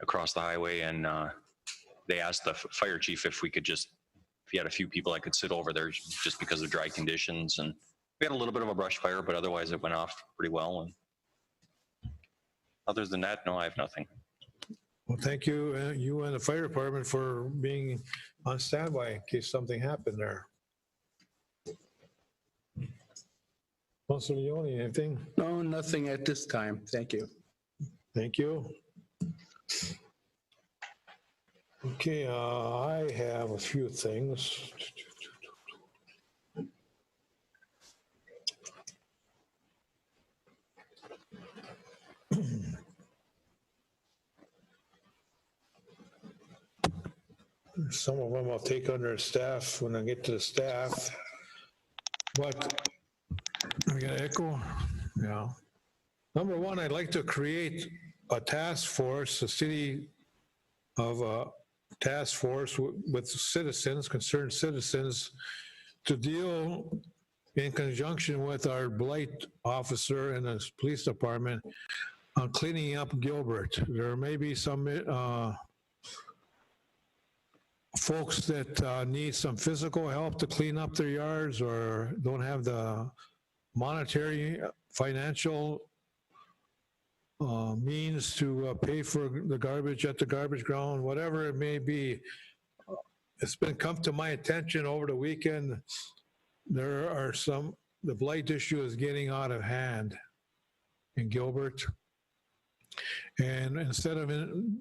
across the highway, and they asked the fire chief if we could just, if he had a few people that could sit over there just because of dry conditions. And we had a little bit of a brush fire, but otherwise it went off pretty well. And other than that, no, I have nothing. Well, thank you, you and the fire department, for being on standby in case something happened there. Councilor Leone, anything? No, nothing at this time. Thank you. Thank you. Okay, I have a few things. Some of them I'll take under staff when I get to the staff. But we got echo. Yeah. Number one, I'd like to create a task force, a city of a task force with citizens, concerned citizens, to deal in conjunction with our blight officer and the police department on cleaning up Gilbert. There may be some folks that need some physical help to clean up their yards or don't have the monetary, financial means to pay for the garbage at the garbage ground, whatever it may be. It's been come to my attention over the weekend, there are the blight issue is getting out of hand in Gilbert. And instead of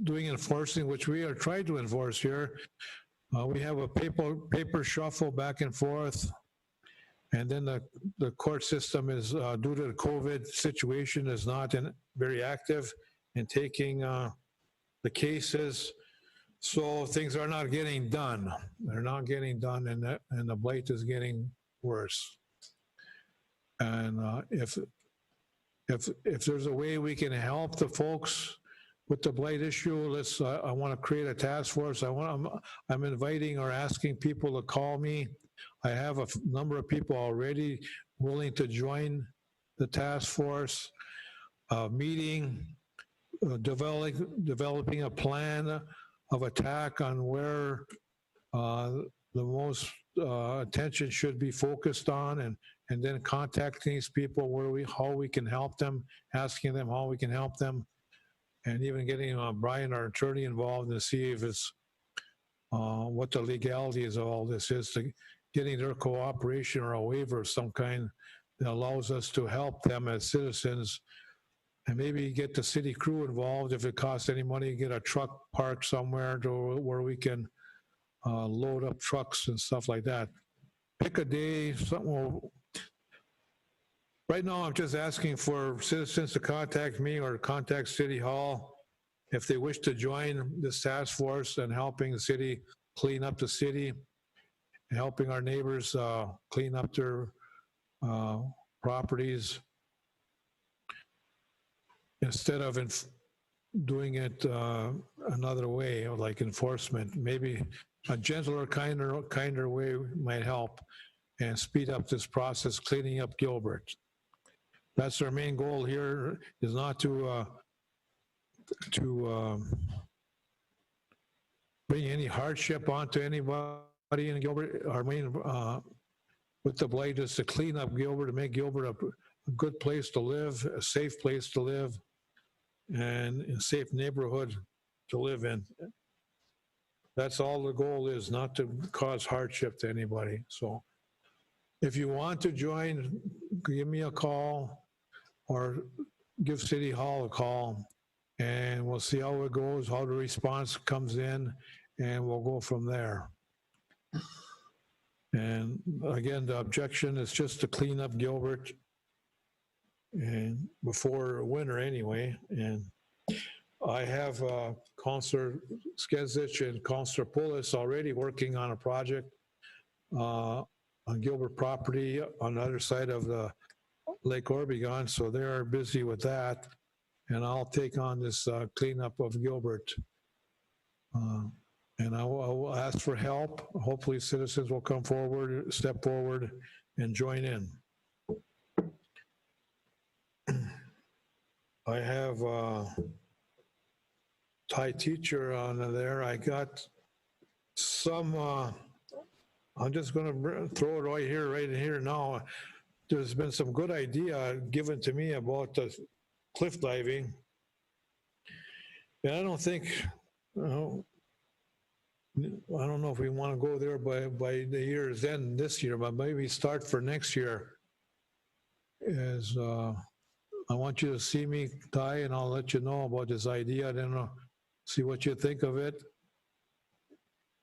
doing enforcing, which we are trying to enforce here, we have a paper shuffle back and forth. And then the court system is, due to the COVID situation, is not very active in taking the cases. So things are not getting done. They're not getting done, and the blight is getting worse. And if there's a way we can help the folks with the blight issue, I want to create a task force. I'm inviting or asking people to call me. I have a number of people already willing to join the task force meeting, developing a plan of attack on where the most attention should be focused on, and then contacting these people how we can help them, asking them how we can help them, and even getting Brian, our attorney, involved to see if it's what the legalities of all this is, to getting their cooperation or a waiver of some kind that allows us to help them as citizens, and maybe get the city crew involved if it costs any money, get a truck parked somewhere where we can load up trucks and stuff like that. Pick a day, something. Right now, I'm just asking for citizens to contact me or contact City Hall if they wish to join this task force and helping the city clean up the city, helping our neighbors clean up their properties, instead of doing it another way, like enforcement. Maybe a gentler, kinder way might help and speed up this process, cleaning up Gilbert. That's our main goal here, is not to bring any hardship onto anybody in Gilbert. Our main with the blight is to clean up Gilbert, to make Gilbert a good place to live, a safe place to live, and a safe neighborhood to live in. That's all the goal is, not to cause hardship to anybody. So if you want to join, give me a call or give City Hall a call, and we'll see how it goes, how the response comes in, and we'll go from there. And again, the objection is just to clean up Gilbert and before winter anyway. And I have Councillor Skezich and Councillor Poulos already working on a project on Gilbert property on the other side of the Lake Orbegon, so they're busy with that. And I'll take on this cleanup of Gilbert. And I will ask for help. Hopefully citizens will come forward, step forward, and join in. I have Thai teacher on there. I got some, I'm just going to throw it right here now. There's been some good idea given to me about the cliff diving. And I don't think, I don't know if we want to go there by the year's end this year, but maybe start for next year. Is I want you to see me, Ty, and I'll let you know about this idea. Then see what you think of it.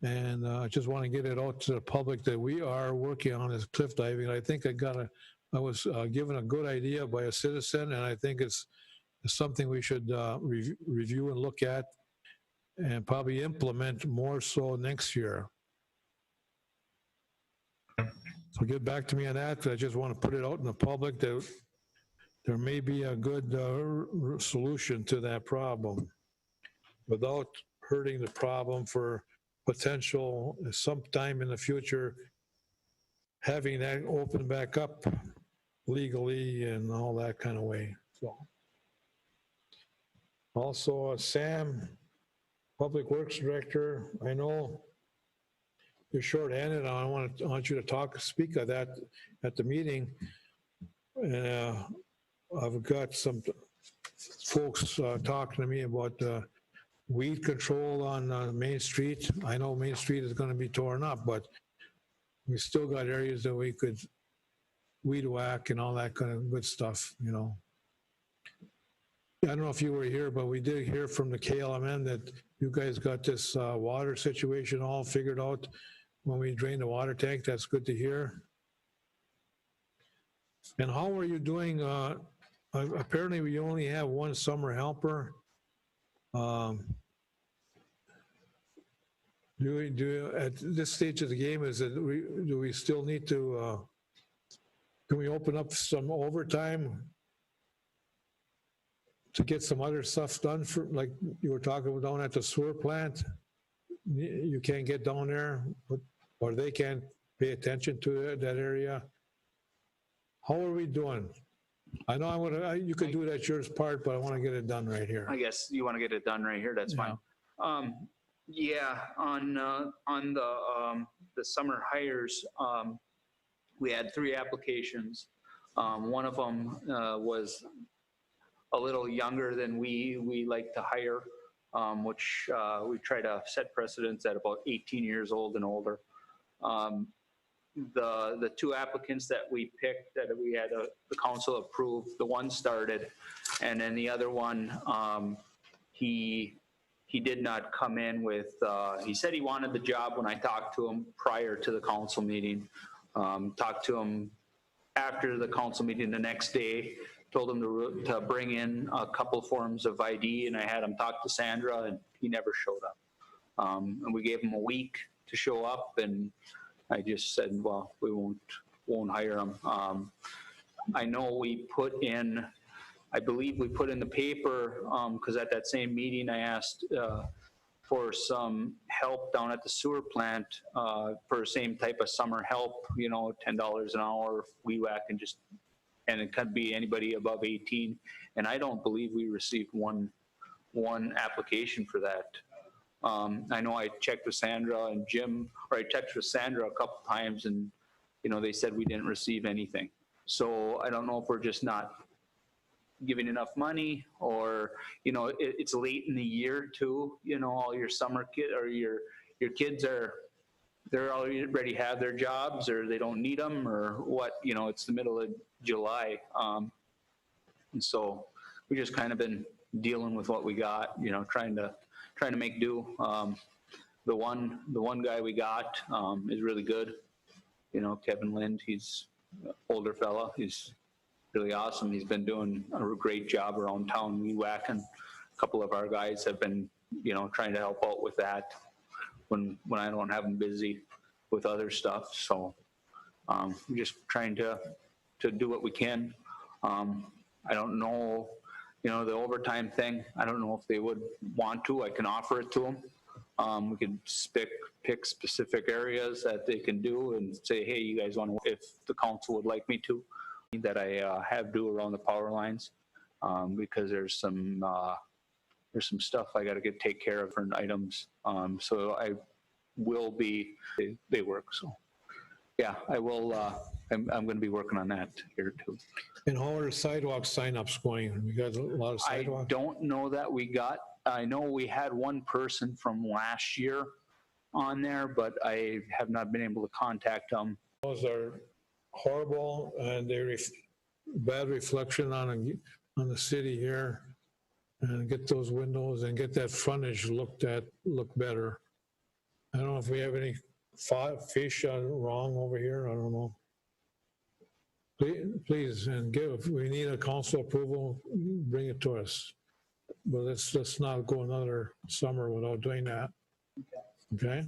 And I just want to get it out to the public that we are working on this cliff diving. I think I was given a good idea by a citizen, and I think it's something we should review and look at and probably implement more so next year. So get back to me on that. I just want to put it out in the public that there may be a good solution to that problem without hurting the problem for potential sometime in the future, having that open back up legally and all that kind of way. So also Sam, Public Works Director, I know you're short-handed. I want you to speak of that at the meeting. And I've got some folks talking to me about weed control on Main Street. I know Main Street is going to be torn up, but we still got areas that we could weed whack and all that kind of good stuff, you know. I don't know if you were here, but we did hear from the KLMN that you guys got this water situation all figured out when we drain the water tank. That's good to hear. And how are you doing? Apparently, we only have one summer helper. At this stage of the game, do we still need to? Can we open up some overtime to get some other stuff done for, like you were talking about down at the sewer plant? You can't get down there, or they can't pay attention to that area. How are we doing? I know you could do it at yours part, but I want to get it done right here. I guess you want to get it done right here. That's fine. Yeah, on the summer hires, we had 3 applications. One of them was a little younger than we like to hire, which we try to set precedents at about 18 years old and older. The 2 applicants that we picked that we had the council approved, the one started, and then the other one, he did not come in with, he said he wanted the job when I talked to him prior to the council meeting. Talked to him after the council meeting the next day, told him to bring in a couple forms of ID, and I had him talk to Sandra, and he never showed up. And we gave him a week to show up, and I just said, well, we won't hire him. I know we put in, I believe we put in the paper, because at that same meeting I asked for some help down at the sewer plant for the same type of summer help, you know, $10 an hour, Hvac, and it could be anybody above 18. And I don't believe we received one application for that. I know I checked with Sandra and Jim, or I texted with Sandra a couple times, and, you know, they said we didn't receive anything. So I don't know if we're just not giving enough money, or, you know, it's late in the year too, you know, all your summer or your kids they're already have their jobs, or they don't need them, or what, you know, it's the middle of July. And so we just kind of been dealing with what we got, you know, trying to make do. The one guy we got is really good. You know, Kevin Lind, he's an older fella. He's really awesome. He's been doing a great job around town. Hvac, and a couple of our guys have been, you know, trying to help out with that when I don't have them busy with other stuff. So we're just trying to do what we can. I don't know, you know, the overtime thing, I don't know if they would want to. I can offer it to them. We could pick specific areas that they can do and say, hey, you guys want to, if the council would like me to, that I have do around the power lines, because there's some there's some stuff I got to take care of for items. So I will be, they work. So yeah, I will, I'm going to be working on that here too. And how are the sidewalk signups going? We got a lot of I sidewalks? don't know that we got, I know we had one person from last year on there, but I have not been able to contact them. Those are horrible, and they bad reflection on the city here. And get those windows and get that frontage look better. I don't know if we have any fish wrong over here. I don't know. Please, and we need a council approval, bring it to us. But let's not go another summer without doing that. Okay?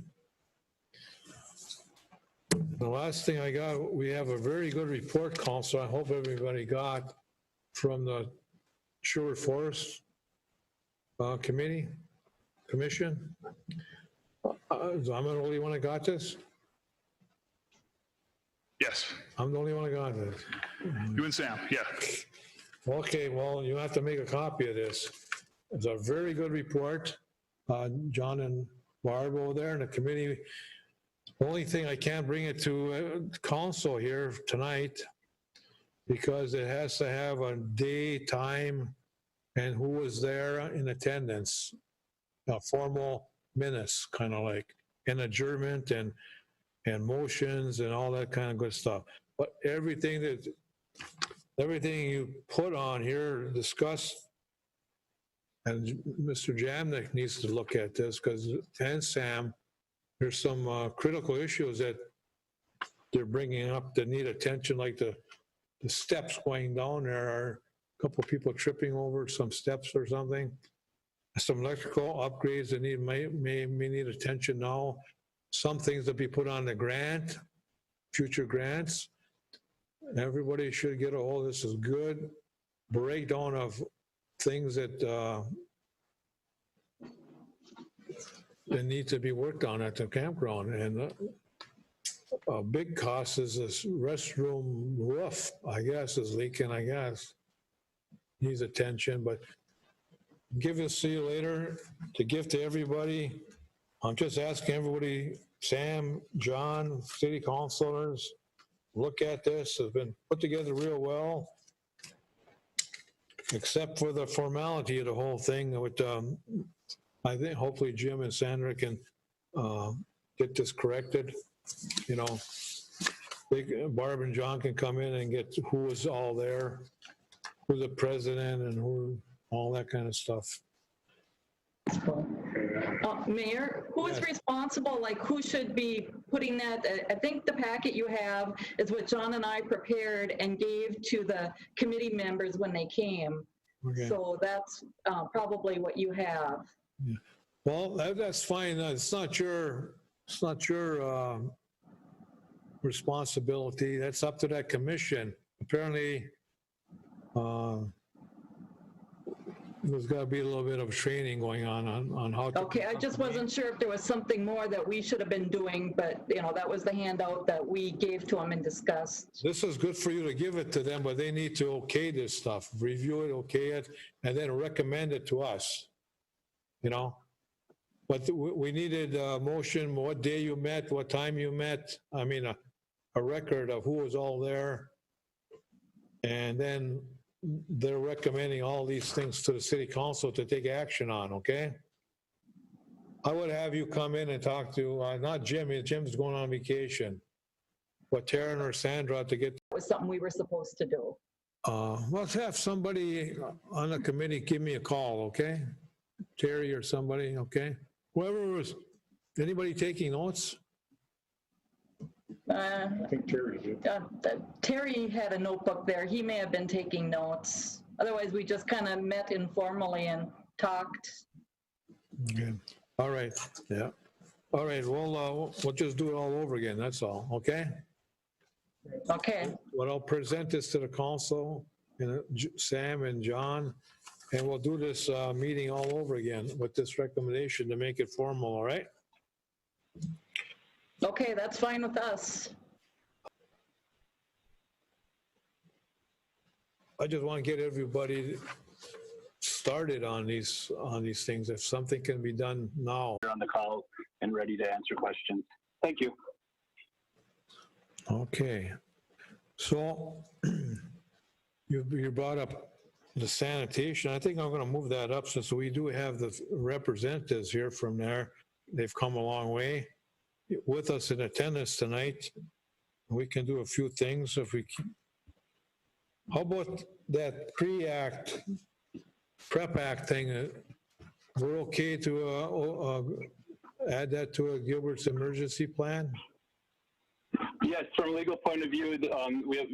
The last thing I got, we have a very good report, Council. I hope everybody got from the Sherwood Forest Commission. I'm the only one that got this? Yes, I'm the only one that got this. you and Sam, yeah. Okay, well, you have to make a copy of this. It's a very good report. John and Barb over there in the committee. The only thing I can't bring it to council here tonight because it has to have a day, time, and who was there in attendance. Formal minutes, kind of like an adjournment and motions and all that kind of good stuff. But everything you put on here, discussed, and Mr. Jamnik needs to look at this because, and Sam, there's some critical issues that they're bringing up that need attention, like the steps going down there are a couple of people tripping over some steps or something. Some electrical upgrades that may need attention now. Some things that be put on the grant, future grants. Everybody should get a hold of this. Is good breakdown of things that need to be worked on at the campground. And a big cost is this restroom roof, I guess, is leaking, I guess. Needs attention, but give this to you later to give to everybody. I'm just asking everybody, Sam, John, city councilors, look at this. It's been put together real well, except for the formality of the whole thing. With I think hopefully Jim and Sandra can get this corrected. You know, Barb and John can come in and get who was all there, who's the president, and who. All that kind of stuff. Mayor, who is responsible, like who should be putting that? I think the packet you have is what John and I prepared and gave to the committee members when they came. Okay. So that's probably what you have. Yeah. Well, that's fine. It's not your responsibility. That's up to that commission. Apparently, there's got to be a little bit of training going on how to. Okay, I just wasn't sure if there was something more that we should have been doing, but you know, that was the handout that we gave to them and discussed. This is good for you to give it to them, but they need to okay this stuff, review it, okay it, and then recommend it to us. You know, but we needed a motion, what day you met, what time you met. I mean, a record of who was all there, and then they're recommending all these things to the city council to take action on, okay? I would have you come in and talk to, not Jimmy, Jim's going on vacation, but Taryn or Sandra to get. That was something we were supposed to do. Let's have somebody on the committee give me a call, okay? Terry or somebody, okay? Whoever was, anybody taking notes? I think Terry did. Terry had a notebook there. He may have been taking notes. Otherwise, we just kind of met informally and talked. Okay. All right. Yeah. All right. We'll just do it all over again. That's all. Okay. Okay. Well, I'll present this to the council, and Sam and John, and we'll do this meeting all over again with this recommendation to make it formal. All right. Okay, that's fine with us. I just want to get everybody started on these things, if something can be done now. On the call and ready to answer questions. Thank you. Okay. So you brought up the sanitation. I think I'm going to move that up since we do have the representatives here from there. They've come a long way with us in attendance tonight. We can do a few things if we can. How about that prep act thing? We're okay to add that to a Gilbert's emergency plan? Yes, from a legal point of view,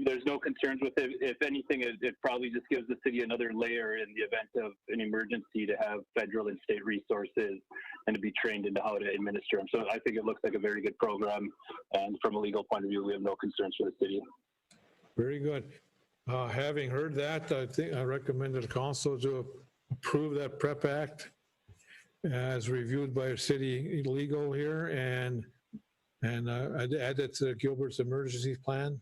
there's no concerns with it. If anything, it probably just gives the city another layer in the event of an emergency to have federal and state resources and to be trained into how to administer them. So I think it looks like a very good program. And from a legal point of view, we have no concerns for the city. Very good. Having heard that, I think I recommend the council to approve that prep act as reviewed by city legal here and I'd add it to Gilbert's emergency plan.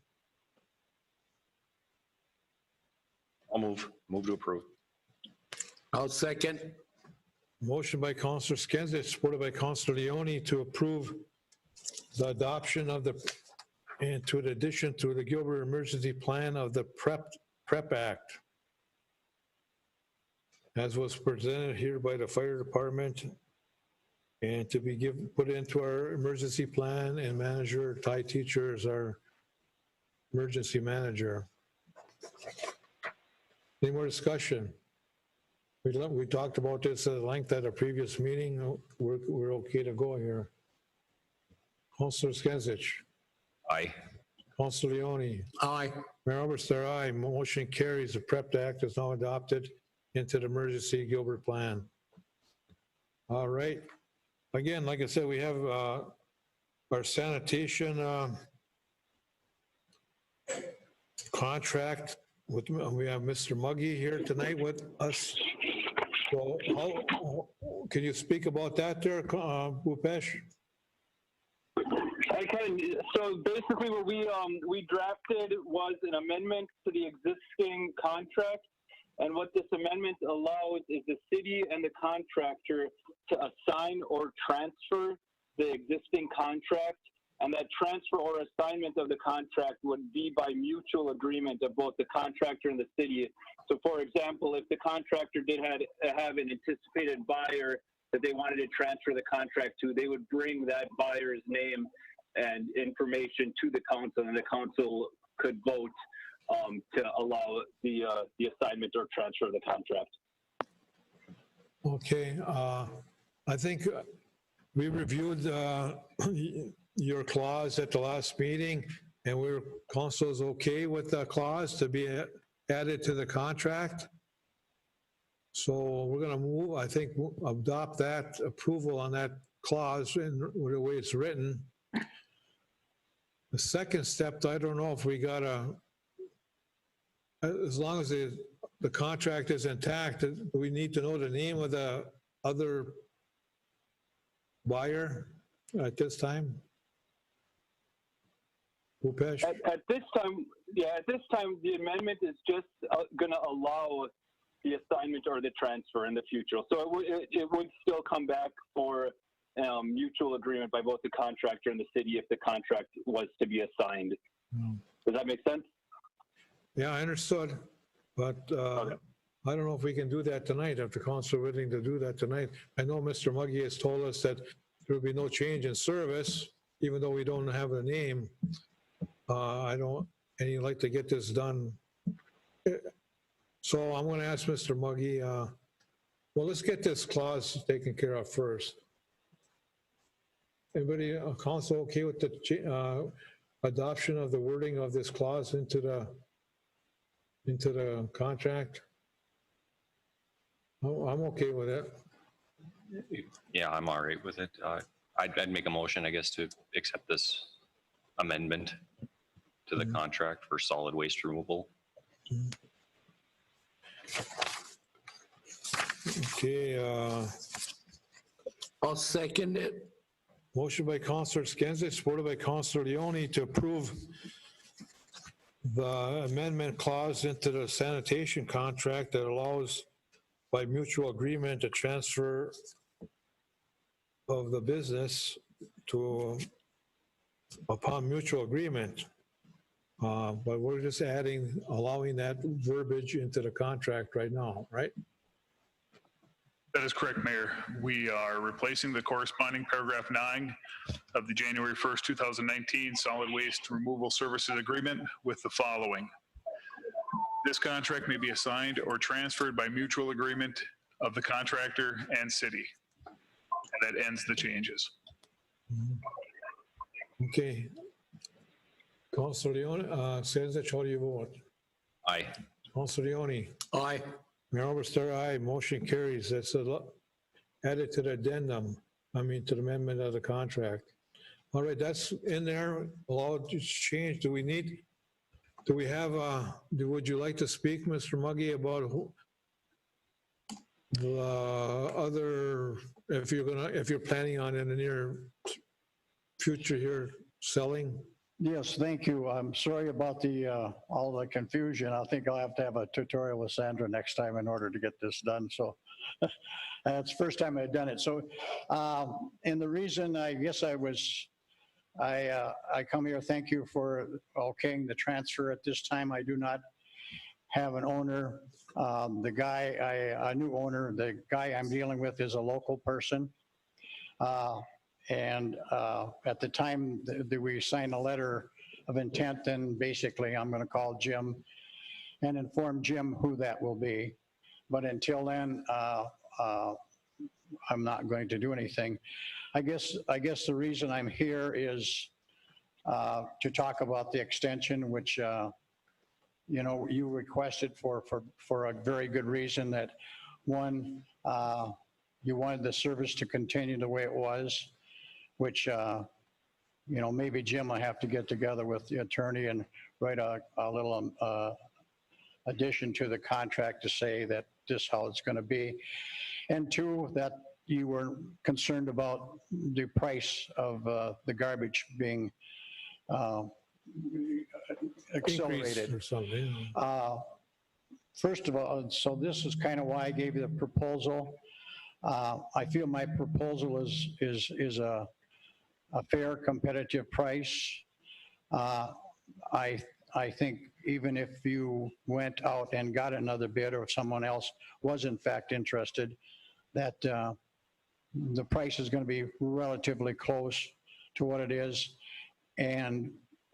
I'll move to approve. I'll second. Motion by Councilor Skinsich, supported by Councilor Leone to approve the adoption of and to the addition to the Gilbert emergency plan of the prep act as was presented here by the fire department and to be put into our emergency plan, and manager Ty Teacher is our emergency manager. Any more discussion? We talked about this at length at a previous meeting. We're okay to go here. Councilor Skinsich. Aye. Councilor Leone. Aye. Mayor Oberstar, aye. Motion carries. The PREP Act is now adopted into the emergency Gilbert plan. All right. Again, like I said, we have our sanitation contract. We have Mr. Muggy here tonight with us. So can you speak about that there, Bhupesh? I can. So basically what we drafted was an amendment to the existing contract. And what this amendment allows is the city and the contractor to assign or transfer the existing contract. And that transfer or assignment of the contract would be by mutual agreement of both the contractor and the city. So for example, if the contractor did have an anticipated buyer that they wanted to transfer the contract to, they would bring that buyer's name and information to the council, and the council could vote to allow the assignment or transfer of the contract. Okay, I think we reviewed your clause at the last meeting, and council is okay with the clause to be added to the contract. So we're going to move, I think, adopt that approval on that clause in the way it's written. The second step, I don't know if we got as long as the contract is intact, we need to know the name of the other buyer at this time. Bhupesh? At this time, the amendment is just going to allow the assignment or the transfer in the future. So it would still come back for mutual agreement by both the contractor and the city if the contract was to be assigned. Does that make sense? Yeah, I understood, but Okay. I don't know if we can do that tonight, if the council is willing to do that tonight. I know Mr. Muggy has told us that there will be no change in service, even though we don't have a name. And he'd like to get this done. So I'm going to ask Mr. Muggy, well, let's get this clause taken care of first. Anybody, council okay with the adoption of the wording of this clause into the contract? Oh, I'm okay with it. Yeah, I'm all right with it. I'd make a motion, I guess, to accept this amendment to the contract for solid waste removal. Okay, I'll second it. motion by Councilor Skinsich, supported by Councilor Leone to approve the amendment clause into the sanitation contract that allows by mutual agreement, a transfer of the business to, upon mutual agreement. But we're just allowing that verbiage into the contract right now, right? That is correct, Mayor. We are replacing the corresponding paragraph 9 of the January 1st, 2019 Solid Waste Removal Services Agreement with the following. This contract may be assigned or transferred by mutual agreement of the contractor and city. And that ends the changes. Okay. Councilor Leone, Sensich, how do you vote? Aye. Councilor Leone, Aye. Mayor Oberstar, aye. Motion carries. That's added to the addendum, to the amendment of the contract. All right, that's in there. Allowed to change. Do we have, would you like to speak, Mr. Muggy, about the other, if you're planning on in the near future here selling? Yes, thank you. I'm sorry about all the confusion. I think I'll have to have a tutorial with Sandra next time in order to get this done. So it's the first time I've done it. So, and the reason I guess I come here, thank you for okaying the transfer at this time. I do not have an owner. A new owner, the guy I'm dealing with is a local person. And at the time that we signed a letter of intent, then basically I'm going to call Jim and inform Jim who that will be. But until then, I'm not going to do anything. I guess the reason I'm here is to talk about the extension, which you requested for a very good reason. That one, you wanted the service to continue the way it was, which, maybe Jim will have to get together with the attorney and write a little addition to the contract to say that this is how it's going to be. And two, that you were concerned about the price of the garbage being accelerated. Or something. First of all, so this is kind of why I gave you the proposal. I feel my proposal is a fair, competitive price. I think even if you went out and got another bid, or if someone else was in fact interested, that the price is going to be relatively close to what it is. And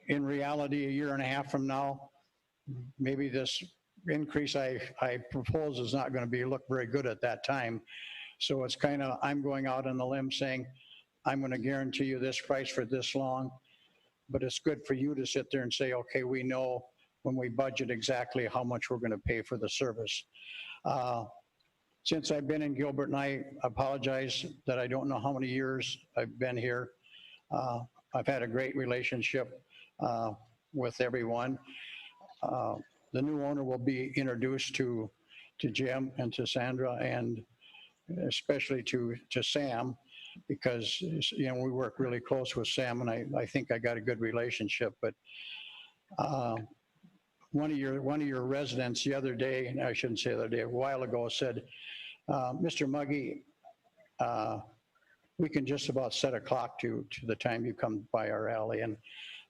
in reality, a year and a half from now, maybe this increase I propose is not going to look very good at that time. So it's kind of, I'm going out on the limb saying, I'm going to guarantee you this price for this long, but it's good for you to sit there and say, okay, we know when we budget exactly how much we're going to pay for the service. Since I've been in Gilbert, and I apologize that I don't know how many years I've been here, I've had a great relationship with everyone. The new owner will be introduced to Jim and to Sandra, and especially to Sam, because we work really close with Sam, and I think I got a good relationship. But one of your residents the other day, and I shouldn't say the other day, a while ago, said, Mr. Muggy, we can just about set a clock to the time you come by our alley. And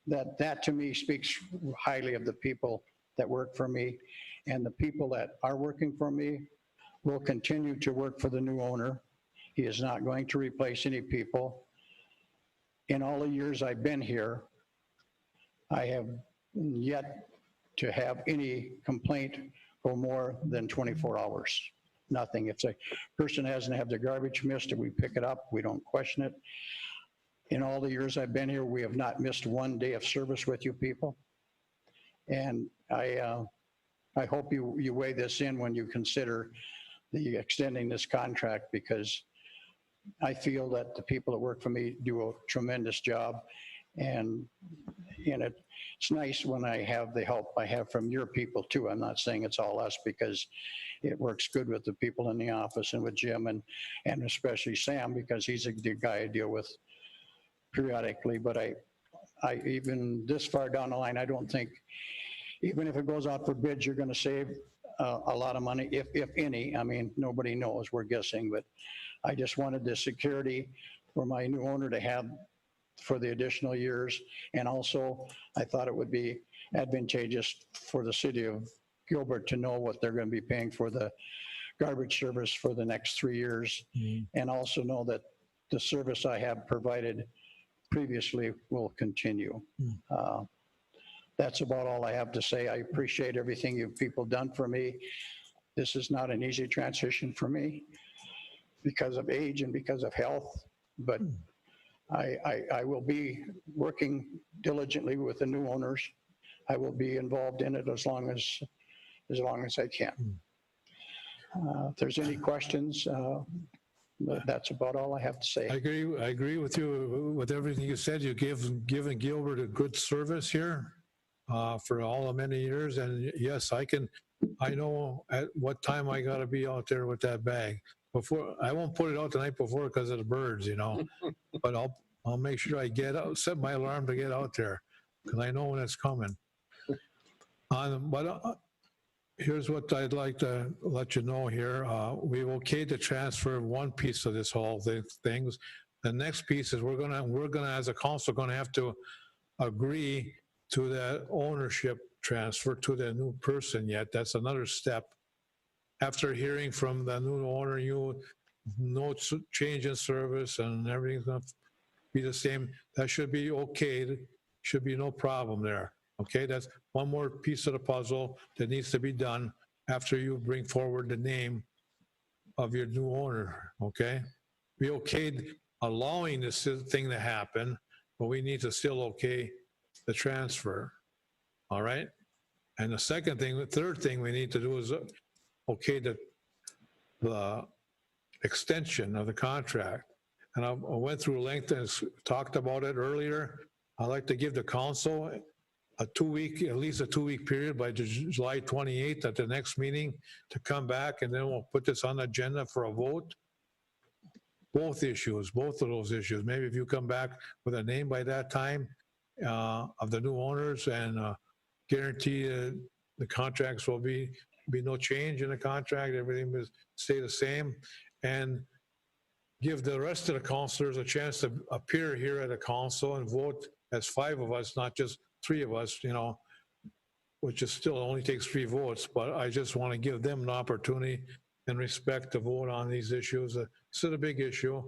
that to me speaks highly of the people that work for me, and the people that are working for me will continue to work for the new owner. He is not going to replace any people. In all the years I've been here, I have yet to have any complaint go more than 24 hours. Nothing. If a person hasn't had their garbage missed, we pick it up. We don't question it. In all the years I've been here, we have not missed one day of service with you people. And I hope you weigh this in when you consider the extending this contract, because I feel that the people that work for me do a tremendous job. And it's nice when I have the help I have from your people too. I'm not saying it's all us, because it works good with the people in the office and with Jim and especially Sam, because he's the guy I deal with periodically. But I even this far down the line, I don't think, even if it goes out for bids, you're going to save a lot of money, if any. I mean, nobody knows, we're guessing, but I just wanted the security for my new owner to have for the additional years. And also, I thought it would be advantageous for the city of Gilbert to know what they're going to be paying for the garbage service for the next 3 years. And also know that the service I have provided previously will continue. That's about all I have to say. I appreciate everything you people done for me. This is not an easy transition for me because of age and because of health, but I will be working diligently with the new owners. I will be involved in it as long as I can. If there's any questions, that's about all I have to say. I agree with you with everything you said. You've given Gilbert a good service here for all the many years. And yes, I know at what time I got to be out there with that bag. Before, I won't put it out the night before because of the birds, but I'll make sure I get out, set my alarm to get out there because I know when it's coming. But here's what I'd like to let you know here. We've okayed the transfer of one piece of this whole things. The next piece is we're gonna as a council gonna have to agree to that ownership transfer to the new person yet. That's another step. After hearing from the new owner, no change in service and everything's gonna be the same. That should be okay. Should be no problem there. Okay, that's one more piece of the puzzle that needs to be done after you bring forward the name of your new owner. Okay, we okayed allowing this thing to happen, but we need to still okay the transfer. All right, and the third thing we need to do is okay the extension of the contract. And I went through length and talked about it earlier. I'd like to give the council at least a 2-week period by July 28th at the next meeting to come back, and then we'll put this on the agenda for a vote. Both of those issues. Maybe if you come back with a name by that time of the new owners and guarantee the contracts will be no change in the contract, everything will stay the same, and give the rest of the councilors a chance to appear here at the council and vote as 5 of us, not just 3 of us, which is still only takes 3 votes, but I just want to give them an opportunity and respect to vote on these issues. This is a big issue,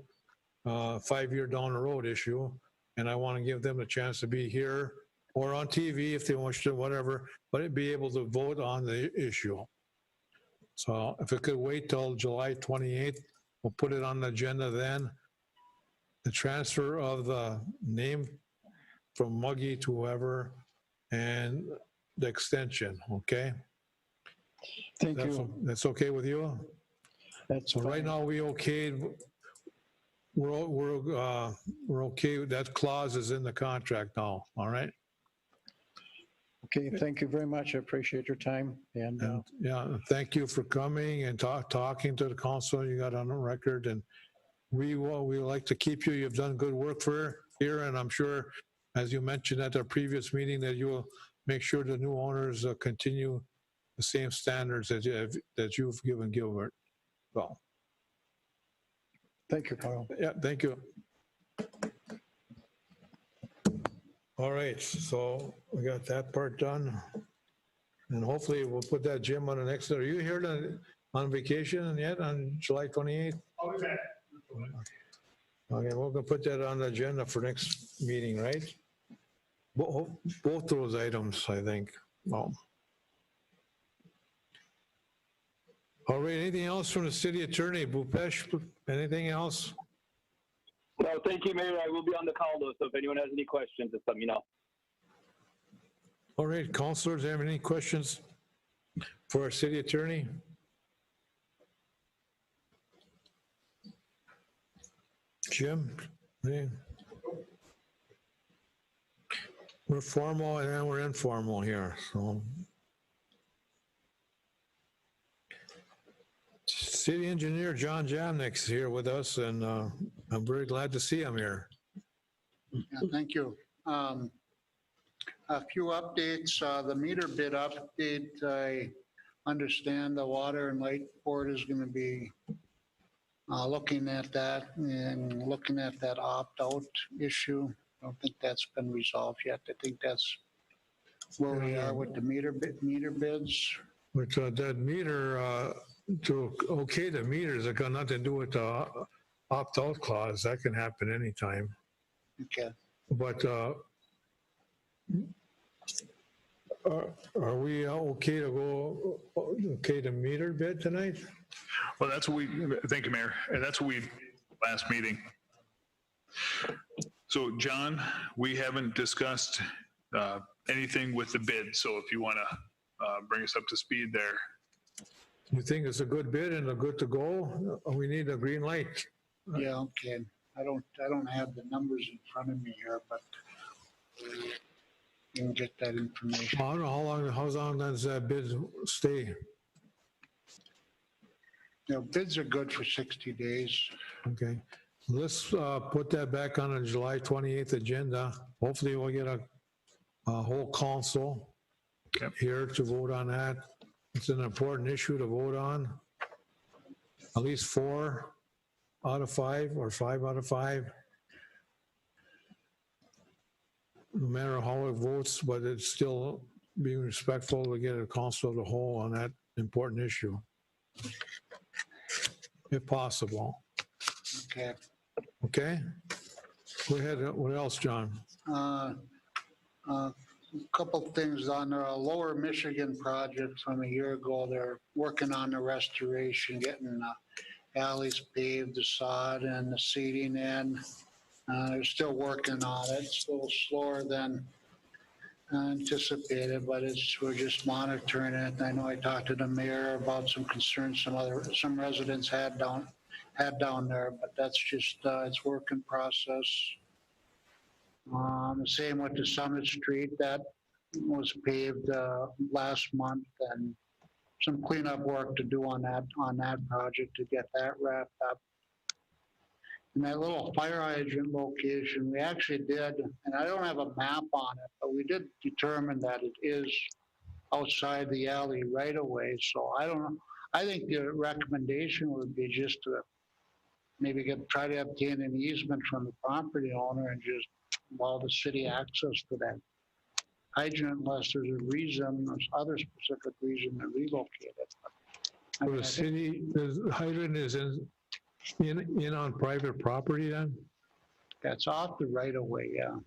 5-year down the road issue, and I want to give them a chance to be here or on TV if they want to, whatever, but be able to vote on the issue. So if it could wait till July 28th, we'll put it on the agenda then. The transfer of the name from Muggy to whoever and the extension, okay? Thank you. That's okay with you? That's So right now we okayed, we're okay, that clause is in the contract now, all right? Okay, thank you very much. I appreciate your time. And And yeah, thank you for coming and talking to the council. You got on the record, and we like to keep you. You've done good work for here, and I'm sure, as you mentioned at our previous meeting, that you will make sure the new owners continue the same standards that you've given Gilbert. Well, thank you, Carl. yeah, thank you. All right, so we got that part done. And hopefully we'll put that Jim on the next, are you here on vacation yet on July 28th? I'll be back. Okay, we're gonna put that on the agenda for next meeting, right? Both those items, I think. Well. All right, anything else from the city attorney? Bhupesh, anything else? No, thank you, Mayor. I will be on the call though, so if anyone has any questions, just let me know. All right, councilors, have any questions for our city attorney? Jim? Hey. We're formal and then we're informal here, so. City engineer John Jamnick's here with us, and I'm very glad to see him here. Yeah, thank you. A few updates. The meter bid update, I understand the Water and Light Board is going to be looking at that and looking at that opt-out issue. I don't think that's been resolved yet. I think that's where we are with the meter bids. But that meter, to okay the meters, it got nothing to do with the opt-out clause. That can happen anytime. Okay. But are we okay to go, okay the meter bid tonight? Well, that's what thank you, Mayor. And that's what last meeting. So John, we haven't discussed anything with the bid. So if you want to bring us up to speed there. You think it's a good bid and a good to go? We need a green light. Yeah, okay. I don't have the numbers in front of me here, but you can get that information. I don't know how long does that bid stay? Bids are good for 60 days. Okay, let's put that back on the July 28th agenda. Hopefully we'll get a whole council here to vote on that. It's an important issue to vote on. At least 4 out of 5 or 5 out of 5. No matter how it votes, but it's still being respectful to get a council of the whole on that important issue. If possible. Okay. Okay? Go ahead. What else, John? A couple things on the Lower Michigan project from a year ago. They're working on the restoration, getting the alleys paved, the sod and the seeding in. They're still working on it. It's a little slower than anticipated, but we're just monitoring it. I know I talked to the mayor about some concerns some residents had down there, but that's just it's work in process. The same with the Summit Street, that was paved last month, and some cleanup work to do on that project to get that wrapped up. And that little fire hydrant location, we actually did, and I don't have a map on it, but we did determine that it is outside the alley right away. So I don't know. I think the recommendation would be just to maybe try to obtain an easement from the property owner and just allow the city access to that hydrant unless there's a reason, there's other specific reason to relocate it. I mean, The city, the hydrant is in on private property then? That's off the right of way, yeah.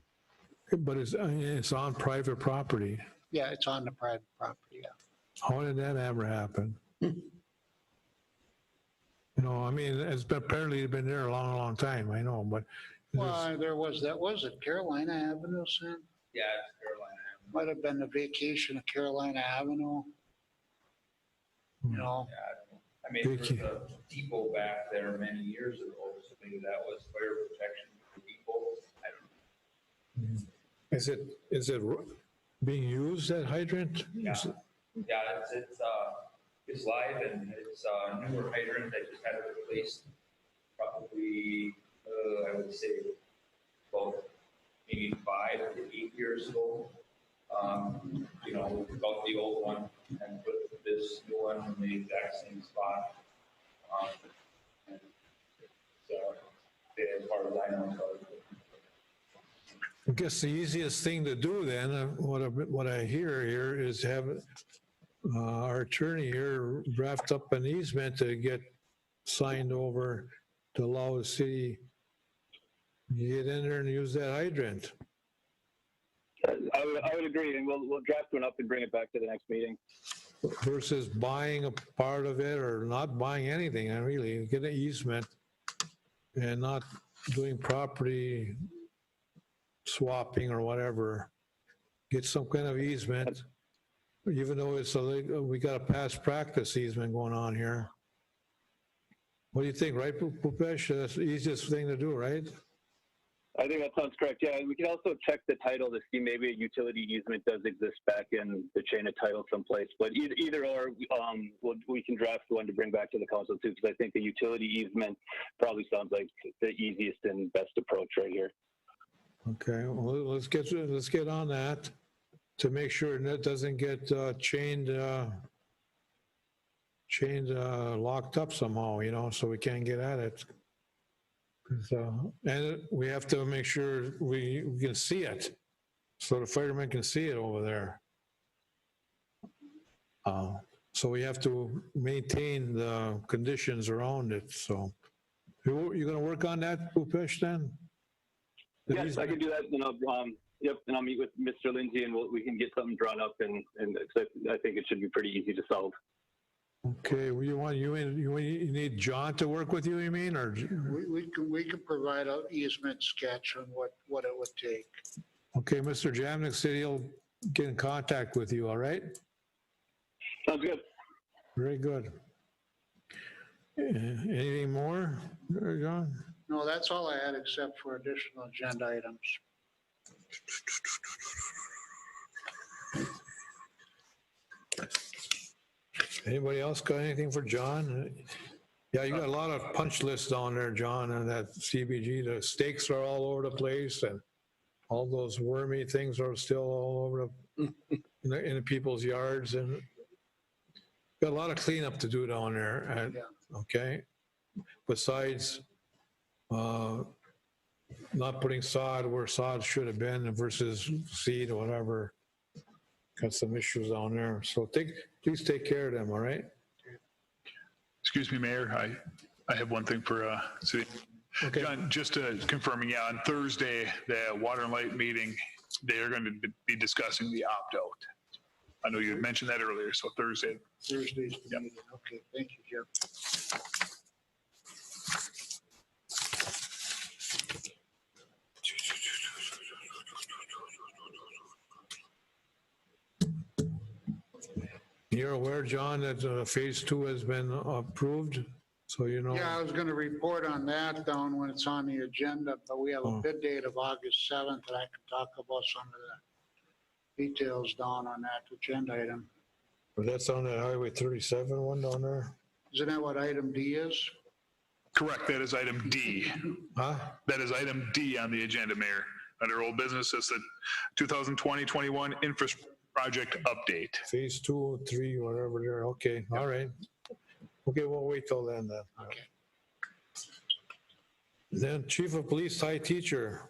But it's on private property. Yeah, it's on the private property, yeah. How did that ever happen? You know, I mean, apparently been there a long, long time, I know, but. Well, was it Carolina Avenue, Sam? Yeah, it's Carolina Avenue. Might have been the vacation of Carolina Avenue. You know, Yeah, I mean, there was a depot back there many years ago, so maybe that was fire protection for depot. I don't know. Is it being used, that hydrant? Yeah, it's live and it's a newer hydrant that just had it replaced probably, I would say, about maybe 5 to 8 years ago. You know, we got the old one and put this new one in the exact same spot. And so, as far as I know, I guess the easiest thing to do then, what I hear here is have our attorney here draft up an easement to get signed over to allow the city to get in there and use that hydrant. I would agree, and we'll draft one up and bring it back to the next meeting. Versus buying a part of it or not buying anything, I really get an easement and not doing property swapping or whatever. Get some kind of easement, even though it's illegal. We got a past practice easement going on here. What do you think, right, Pupesh? That's the easiest thing to do, right? I think that sounds correct. Yeah, we can also check the title to see maybe a utility easement does exist back in the chain of title someplace. But either or, we can draft one to bring back to the council too, because I think the utility easement probably sounds like the easiest and best approach right here. Okay, well, let's get on that to make sure that doesn't get chained chains locked up somehow, you know, so we can't get at it. And we have to make sure we can see it, so the firemen can see it over there. So we have to maintain the conditions around it, so. You gonna work on that, Bhupesh, then? Yes, I can do that, and I'll meet with Mr. Lindsay, and we can get something drawn up, and I think it should be pretty easy to solve. Okay, well, you need John to work with you, you mean, or? We can provide an easement sketch on what it would take. Okay, Mr. Jamnik said he'll get in contact with you, all right? Sounds good. Very good. Anything more, John? No, that's all I had except for additional agenda items. Anybody else got anything for John? Yeah, you got a lot of punch lists down there, John, and that CBG. The stakes are all over the place, and all those wormy things are still all over in the people's yards, and got a lot of cleanup to do down there. And, okay, besides not putting sod where sod should have been versus seed or whatever. Got some issues down there. So please take care of them, all right? Excuse me, Mayor, I have one thing for City. Okay. John, just confirming, yeah, on Thursday, the Water and Light meeting, they are going to be discussing the opt-out. I know you had mentioned that earlier, so Thursday. Thursday's the meeting. Okay, thank you, Jim. You're aware, John, that phase 2 has been approved, so you know. Yeah, I was gonna report on that down when it's on the agenda, but we have a bid date of August 7th, and I can talk about some of the details down on that agenda item. But that's on that Highway 37 one down there? Isn't that what item D is? Correct, that is item D. Huh? That is item D on the agenda, Mayor. Under old business, it's the 2020-21 infrastructure project update. Phase 2, 3, whatever there, okay, all right. Okay, we'll wait till then. Okay. Then Chief of Police, High Teacher.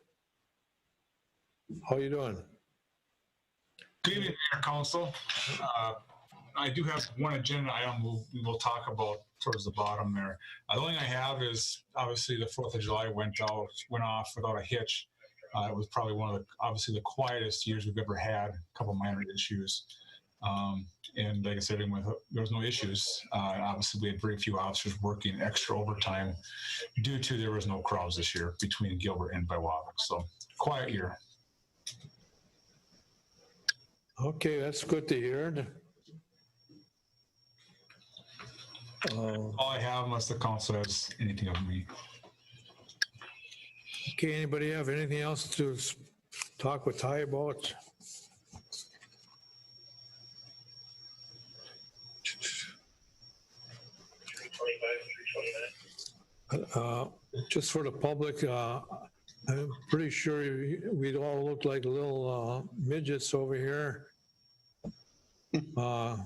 How you doing? Good evening, Mayor, Council. I do have one agenda item we will talk about towards the bottom there. The only thing I have is obviously the 4th of July went off without a hitch. It was probably one of the, obviously the quietest years we've ever had, a couple minor issues. And like I said, there was no issues. Obviously, we had very few officers working extra overtime due to there was no crowds this year between Gilbert and Hvac. So quiet year. Okay, that's good to hear. All I have, unless the council has anything of me. Okay, anybody have anything else to talk with Ty about? Just for the public, I'm pretty sure we'd all look like little midgets over here. I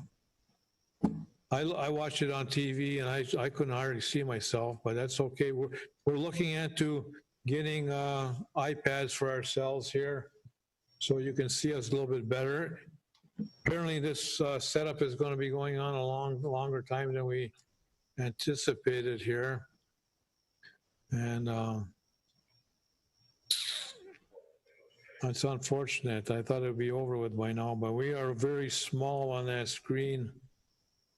watched it on TV and I couldn't hardly see myself, but that's okay. We're looking into getting iPads for ourselves here so you can see us a little bit better. Apparently this setup is going to be going on a longer time than we anticipated here. And it's unfortunate. I thought it would be over with by now, but we are very small on that screen.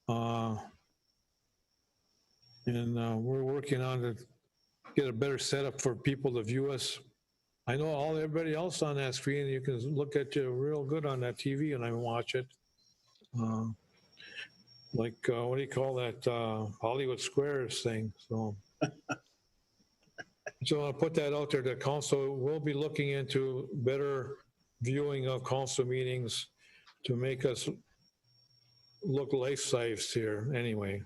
And we're working on to get a better setup for people to view us. I know everybody else on that screen, you can look at you real good on that TV and I watch it. Like, what do you call that? Hollywood Squares thing. So I'll put that out there. The council will be looking into better viewing of council meetings to make us look life-sized here anyway.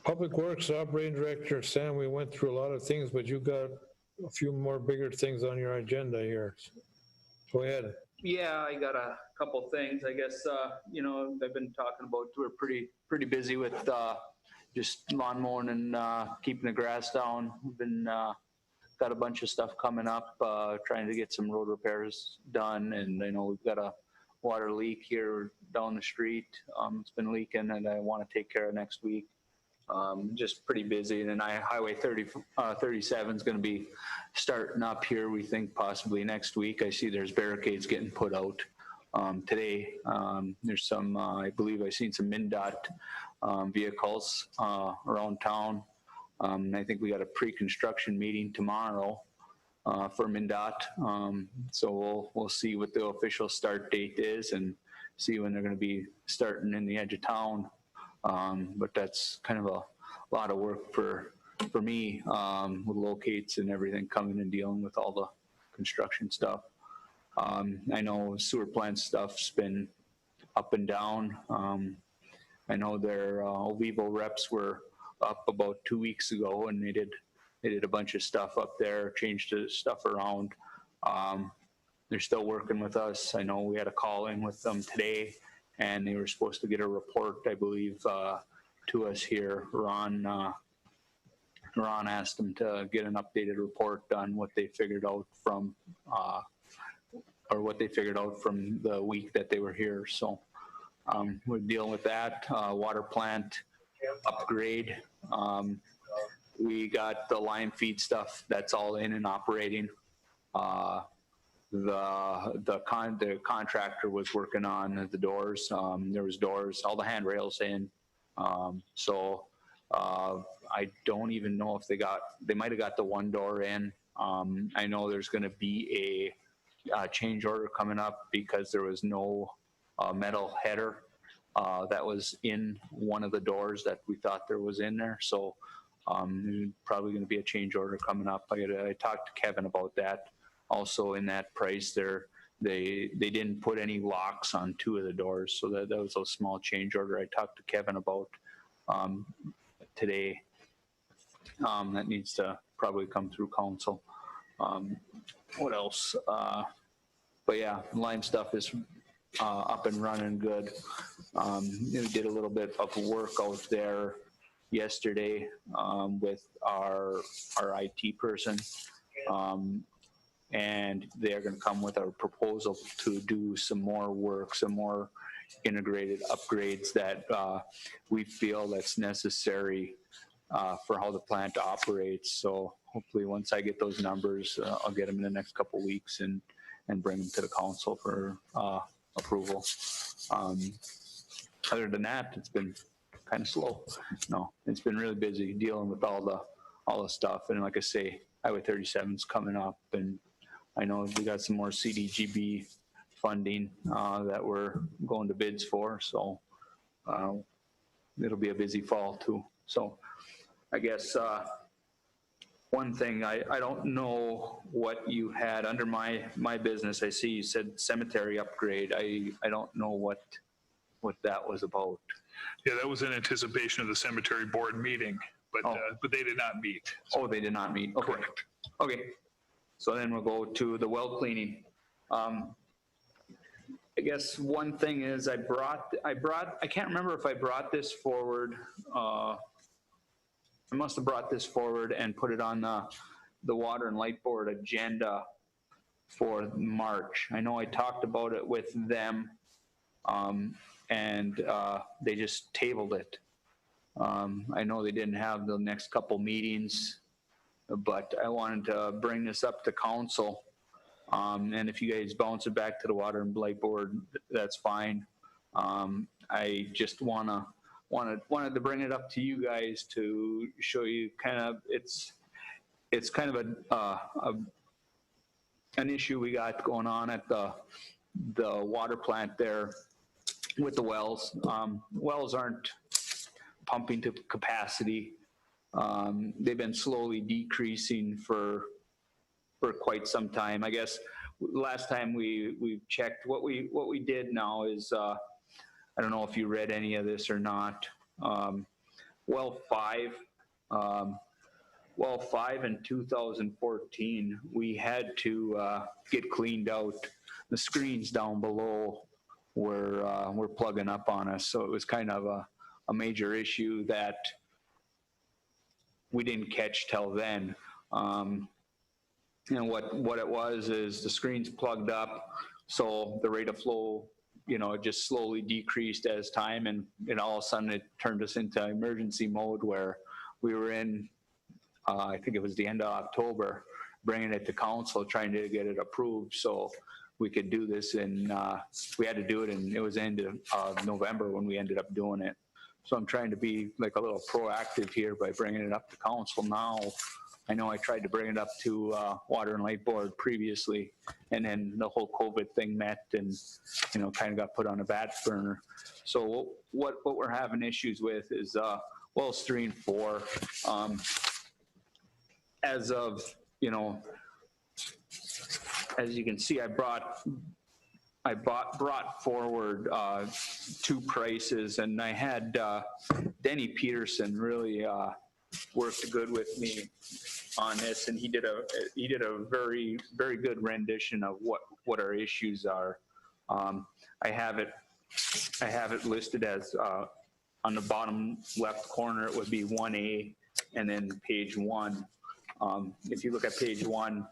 Public Works Operating Director, Sam, we went through a lot of things, but you got a few more bigger things on your agenda here. Go ahead. Yeah, I got a couple things, I guess, I've been talking about, we're pretty busy with just lawn mowing and keeping the grass down. We've been, got a bunch of stuff coming up, trying to get some road repairs done. And I know we've got a water leak here down the street. It's been leaking and I want to take care of next week. Just pretty busy. And then Highway 37 is going to be starting up here, we think possibly next week. I see there's barricades getting put out today. There's some, I believe I've seen some MnDOT vehicles around town. I think we got a pre-construction meeting tomorrow for MnDOT. So we'll see what the official start date is and see when they're going to be starting in the edge of town. But that's kind of a lot of work for me with locates and everything coming and dealing with all the construction stuff. I know sewer plant stuff's been up and down. I know their Ovivo reps were up about 2 weeks ago, and they did a bunch of stuff up there, changed the stuff around. They're still working with us. I know we had a call in with them today, and they were supposed to get a report, I believe, to us here. Ron asked them to get an updated report on what they figured out from, the week that they were here. So we're dealing with that. Water plant upgrade. We got the line feed stuff that's all in and operating. The contractor was working on the doors. There was doors, all the handrails in. So I don't even know if they might have got the one door in. I know there's going to be a change order coming up because there was no metal header that was in one of the doors that we thought there was in there. So there's probably going to be a change order coming up. I talked to Kevin about that. Also in that price there, they didn't put any locks on 2 of the doors. So that was a small change order I talked to Kevin about today. That needs to probably come through council. What else? But yeah, line stuff is up and running good. We did a little bit of work out there yesterday with our IT person. And they're going to come with a proposal to do some more work, some more integrated upgrades that we feel that's necessary for how the plant operates. So hopefully once I get those numbers, I'll get them in the next couple of weeks and bring them to the council for approval. Other than that, it's been kind of slow. No, it's been really busy dealing with all the stuff. And like I say, Highway 37 is coming up, and I know we got some more CDGB funding that we're going to bids for. So it'll be a busy fall too. So I guess one thing, I don't know what you had under my business. I see you said cemetery upgrade. I don't know what that was about. Yeah, that was in anticipation of the cemetery board meeting, but they did not meet. Oh, they did not meet. Okay. Correct. Okay. So then we'll go to the well cleaning. I guess one thing is I can't remember if I brought this forward. I must have brought this forward and put it on the water and light board agenda for March. I know I talked about it with them and they just tabled it. I know they didn't have the next couple meetings, but I wanted to bring this up to council. And if you guys bounce it back to the water and light board, that's fine. I just wanted to bring it up to you guys to show you kind of it's kind of an issue we got going on at the water plant there with the wells. Wells aren't pumping to capacity. They've been slowly decreasing for quite some time. I guess last time we checked, what we did now is I don't know if you read any of this or not. Well 5 in 2014, we had to get cleaned out. The screens down below were plugging up on us. So it was kind of a major issue that we didn't catch till then. And what it was is the screens plugged up, so the rate of flow, it just slowly decreased as time, and all of a sudden it turned us into emergency mode where we were in, I think it was the end of October, bringing it to council, trying to get it approved so we could do this, and we had to do it, and it was end of November when we ended up doing it. So I'm trying to be like a little proactive here by bringing it up to council now. I know I tried to bring it up to Water and Light Board previously, and then the whole COVID thing met and, kind of got put on a back burner. So what we're having issues with is wells 3 and 4. As of, as you can see, I brought forward 2 prices, and I had Denny Peterson really worked good with me on this, and he did a very, very good rendition of what our issues are. I have it listed as on the bottom left corner it would be 1A, and then page 1. If you look at page 1,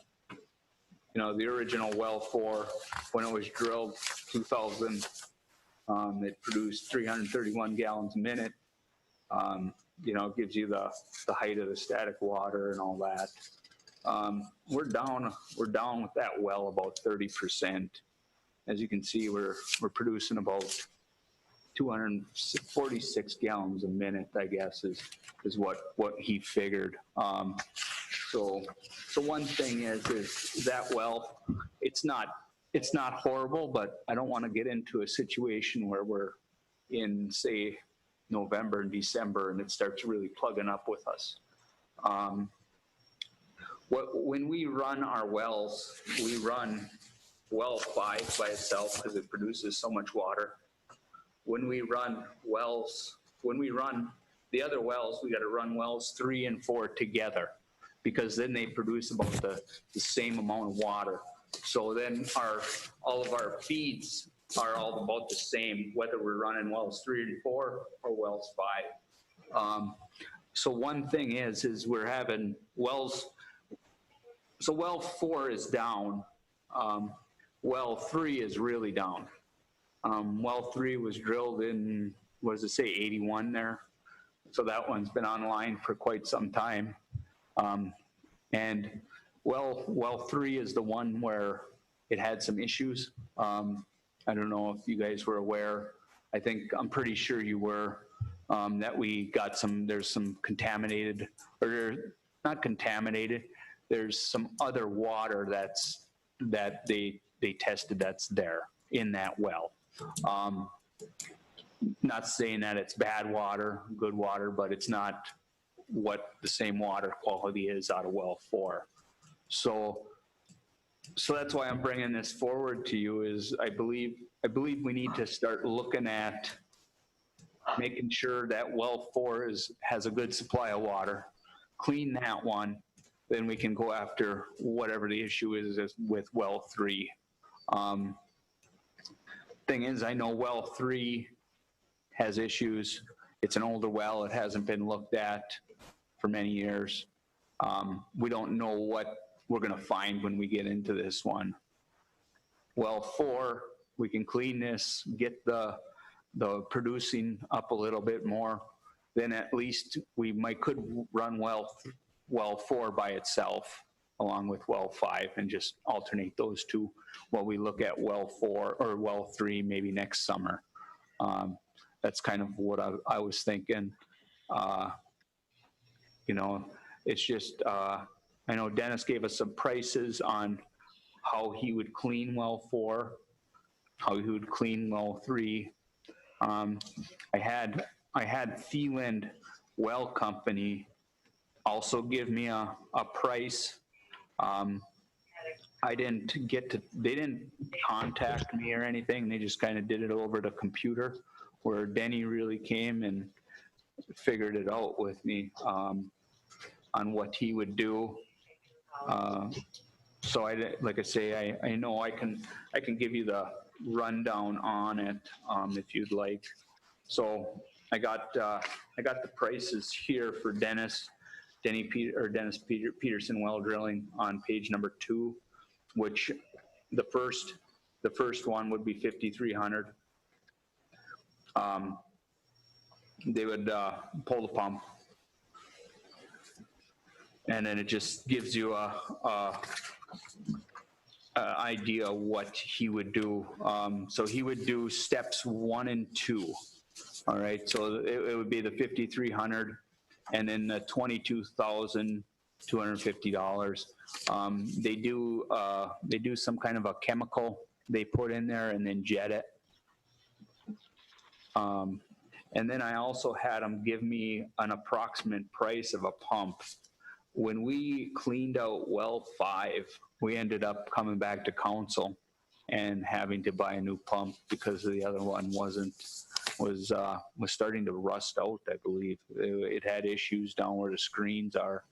the original well 4, when it was drilled 2000, it produced 331 gallons a minute. It gives you the height of the static water and all that. We're down with that well about 30%. As you can see, we're producing about 246 gallons a minute, I guess, is what he figured. So one thing is that well, it's not horrible, but I don't want to get into a situation where we're in, say, November and December and it starts really plugging up with us. When we run our wells, we run well 5 by itself because it produces so much water. When we run the other wells, we got to run wells 3 and 4 together, because then they produce about the same amount of water. So then all of our feeds are all about the same, whether we're running wells 3 and 4 or wells 5. So one thing is we're having wells, so well 4 is down, well 3 is really down. Well 3 was drilled in, what does it say, 81 there? So that one's been online for quite some time. And well 3 is the one where it had some issues. I don't know if you guys were aware. I'm pretty sure you were, that we got there's some contaminated, or not contaminated, there's some other water that they tested that's there in that well. Not saying that it's bad water, good water, but it's not what the same water quality is out of well 4. So that's why I'm bringing this forward to you, is I believe we need to start looking at making sure that well 4 has a good supply of water, clean that one, then we can go after whatever the issue is with well 3. Thing is, I know well 3 has issues. It's an older well. It hasn't been looked at for many years. We don't know what we're going to find when we get into this one. Well 4, we can clean this, get the producing up a little bit more. Then at least we could run well 4 by itself along with well 5 and just alternate those two while we look at well 4 or well 3 maybe next summer. That's kind of what I was thinking. It's just, I know Dennis gave us some prices on how he would clean well 4, how he would clean well 3. I had Thielen Well Company also give me a price. They didn't contact me or anything. They just kind of did it over the computer, where Denny really came and figured it out with me on what he would do. So like I say, I know I can give you rundown on it, if you'd like. So I got the prices here for Dennis Peterson well drilling on page number 2, which the first one would be 5,300. They would pull the pump, and then it just gives you a idea what he would do. So he would do steps 1 and 2. All right, so it would be the 5,300 and then the $22,250. They do some kind of a chemical they put in there and then jet it. And then I also had them give me an approximate price of a pump. When we cleaned out well 5, we ended up coming back to council and having to buy a new pump because the other one was starting to rust out, I believe. It had issues down where the screens are.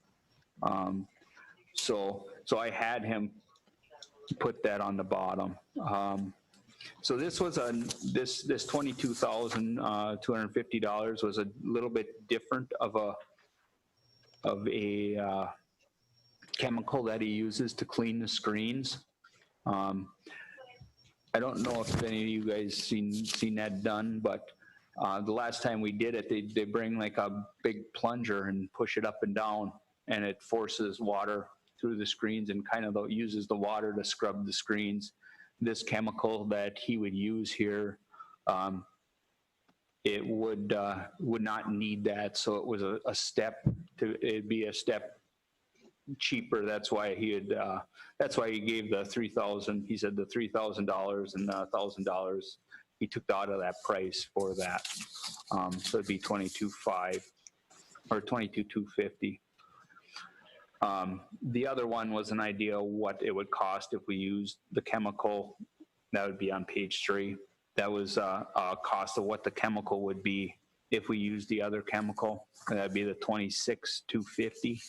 So I had him put that on the bottom. So this was this $22,250 was a little bit different of a chemical that he uses to clean the screens. I don't know if any of you guys seen that done, but the last time we did it, they bring like a big plunger and push it up and down, and it forces water through the screens and kind of uses the water to scrub the screens. This chemical that he would use here, it would not need that. So it was a step it'd be a step cheaper. That's why he gave the $3,000. He said the $3,000 and $1,000 he took out of that price for that. So it'd be $22,500 or $22,250. The other one was an idea what it would cost if we used the chemical. That would be on page 3. That was a cost of what the chemical would be if we used the other chemical. That'd be the $26,250.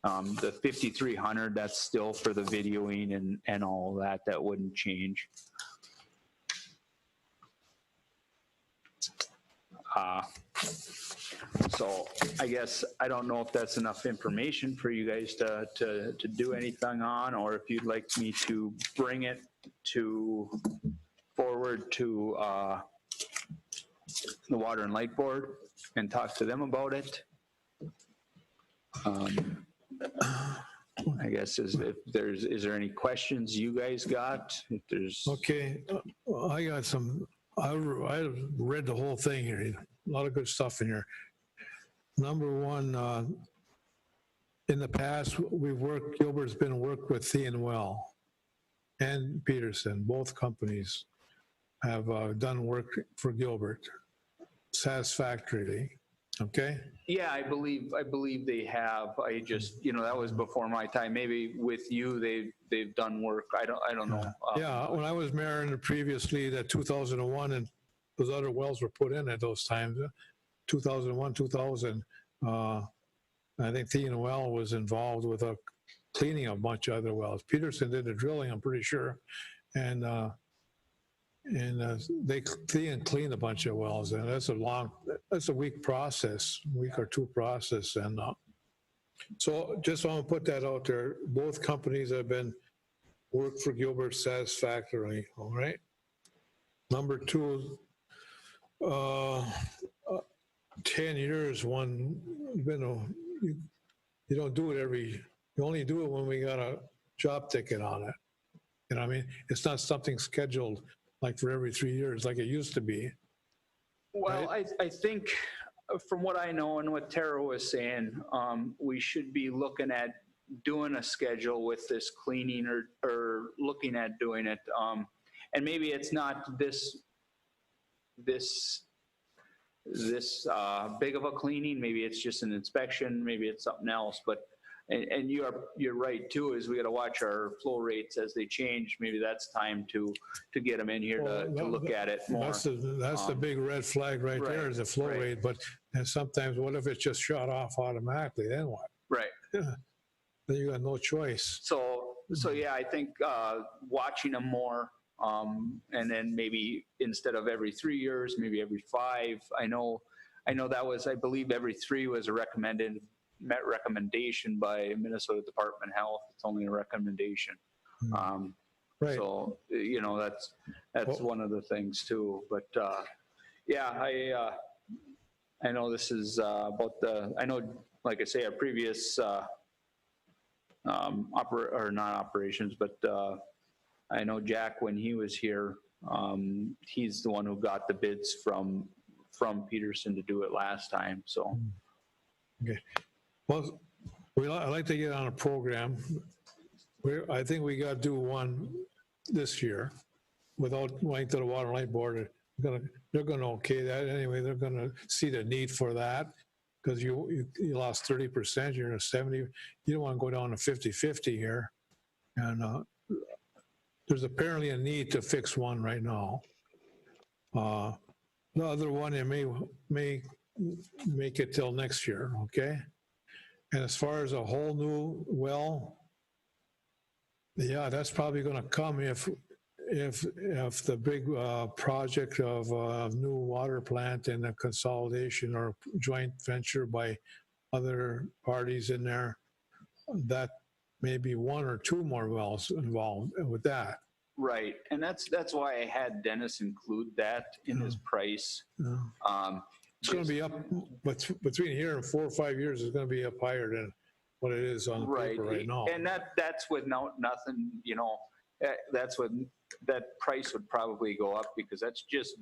The $5,300, that's still for the videoing and all that. That wouldn't change. So I guess I don't know if that's enough information for you guys to do anything on, or if you'd like me to bring it forward to the Water and Light Board and talk to them about it. I guess is there any questions you guys got? If there's Okay, I got some. I read the whole thing here. A lot of good stuff in here. Number one, in the past, Gilbert's been worked with Well and Peterson. Both companies have done work for Gilbert satisfactorily. Okay? Yeah, I believe they have. I just, that was before my time. Maybe with you, they've done work. I don't know. Yeah, when I was mayor in the previously, that 2001, and those other wells were put in at those times, 2001, 2000. I think Well was involved with cleaning a bunch of other wells. Peterson did the drilling, I'm pretty sure, and they cleaned a bunch of wells, and that's a week process, week or two process, and so just want to put that out there. Both companies have been worked for Gilbert satisfactorily. All right. Number 2, 10 years. You don't do it you only do it when we got a job ticket on it. You know what I mean? It's not something scheduled like for every 3 years like it used to be. Well, right? I think from what I know and what Tara was saying, we should be looking at doing a schedule with this cleaning or looking at doing it. And maybe it's not this big of a cleaning. Maybe it's just an inspection. Maybe it's something else. But and you're right too. Is we got to watch our flow rates as they change. Maybe that's time to get them in here to look at it more. That's the big red flag right there is the flow rate. But and sometimes what if it's just shut off automatically? Then what? Right. Yeah. Then you got no choice. So yeah, I think watching them more And then maybe instead of every 3 years, maybe every 5. I know that was, I believe every 3 was a recommendation by Minnesota Department of Health. It's only a recommendation. Right. So, you know, that's one of the things too. But yeah, I know this is about I know, like I say, our previous not operations, but I know Jack, when he was here, he's the one who got the bids from Peterson to do it last time, so. Okay. Well, I'd like to get on a program. I think we got to do one this year without going to the Water and Light Board. They're going to okay that anyway. They're going to see the need for that because you lost 30%. You're in a 70. You don't want to go down to 50-50 here. And there's apparently a need to fix one right now. The other one, it may make it till next year, okay? And as far as a whole new well, yeah, that's probably going to come if the big project of a new water plant and a consolidation or joint venture by other parties in there, that may be 1 or 2 more wells involved with that. Right, and that's why I had Dennis include that in his price. It's going to be up, but between here and 4 or 5 years, it's going to be up higher than what it is on the paper right now. And that's with nothing, you know, that's what that price would probably go up because that's just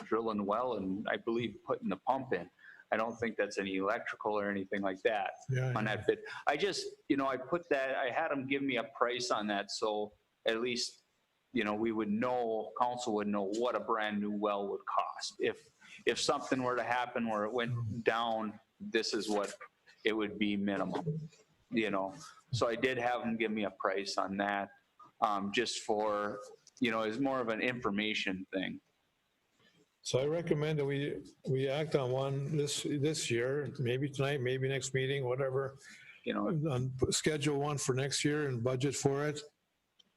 drilling well and I believe putting the pump in. I don't think that's any electrical or anything like that on that bid. I just, you know, I had them give me a price on that so at least, you know, we would know, council would know what a brand new well would cost. If something were to happen where it went down, this is what it would be minimum, you know. So I did have them give me a price on that, just for, you know, it's more of an information thing. So I recommend that we act on one this year, maybe tonight, maybe next meeting, whatever. You know, schedule one for next year and budget for it.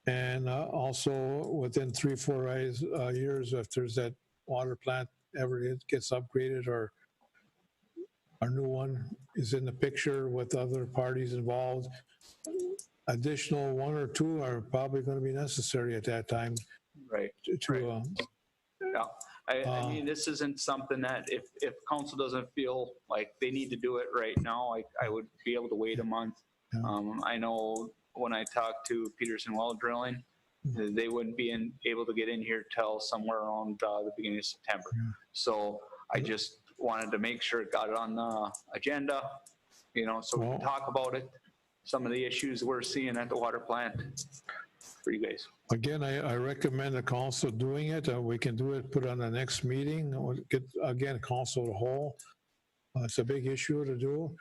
And also within 3-4 years, if there's that water plant ever gets upgraded or a new one is in the picture with other parties involved, additional 1 or 2 are probably going to be necessary at that time. Right. Yeah. I mean, this isn't something that if council doesn't feel like they need to do it right now, I would be able to wait a month. I know when I talked to Peterson Well Drilling, they wouldn't be able to get in here till somewhere around the beginning of September. So I just wanted to make sure it got it on the agenda, you know, so we can talk about it, some of the issues we're seeing at the water plant for you guys. Again, I recommend the council doing it. We can do it, put on the next meeting, or get, again, council the whole. It's a big issue to do.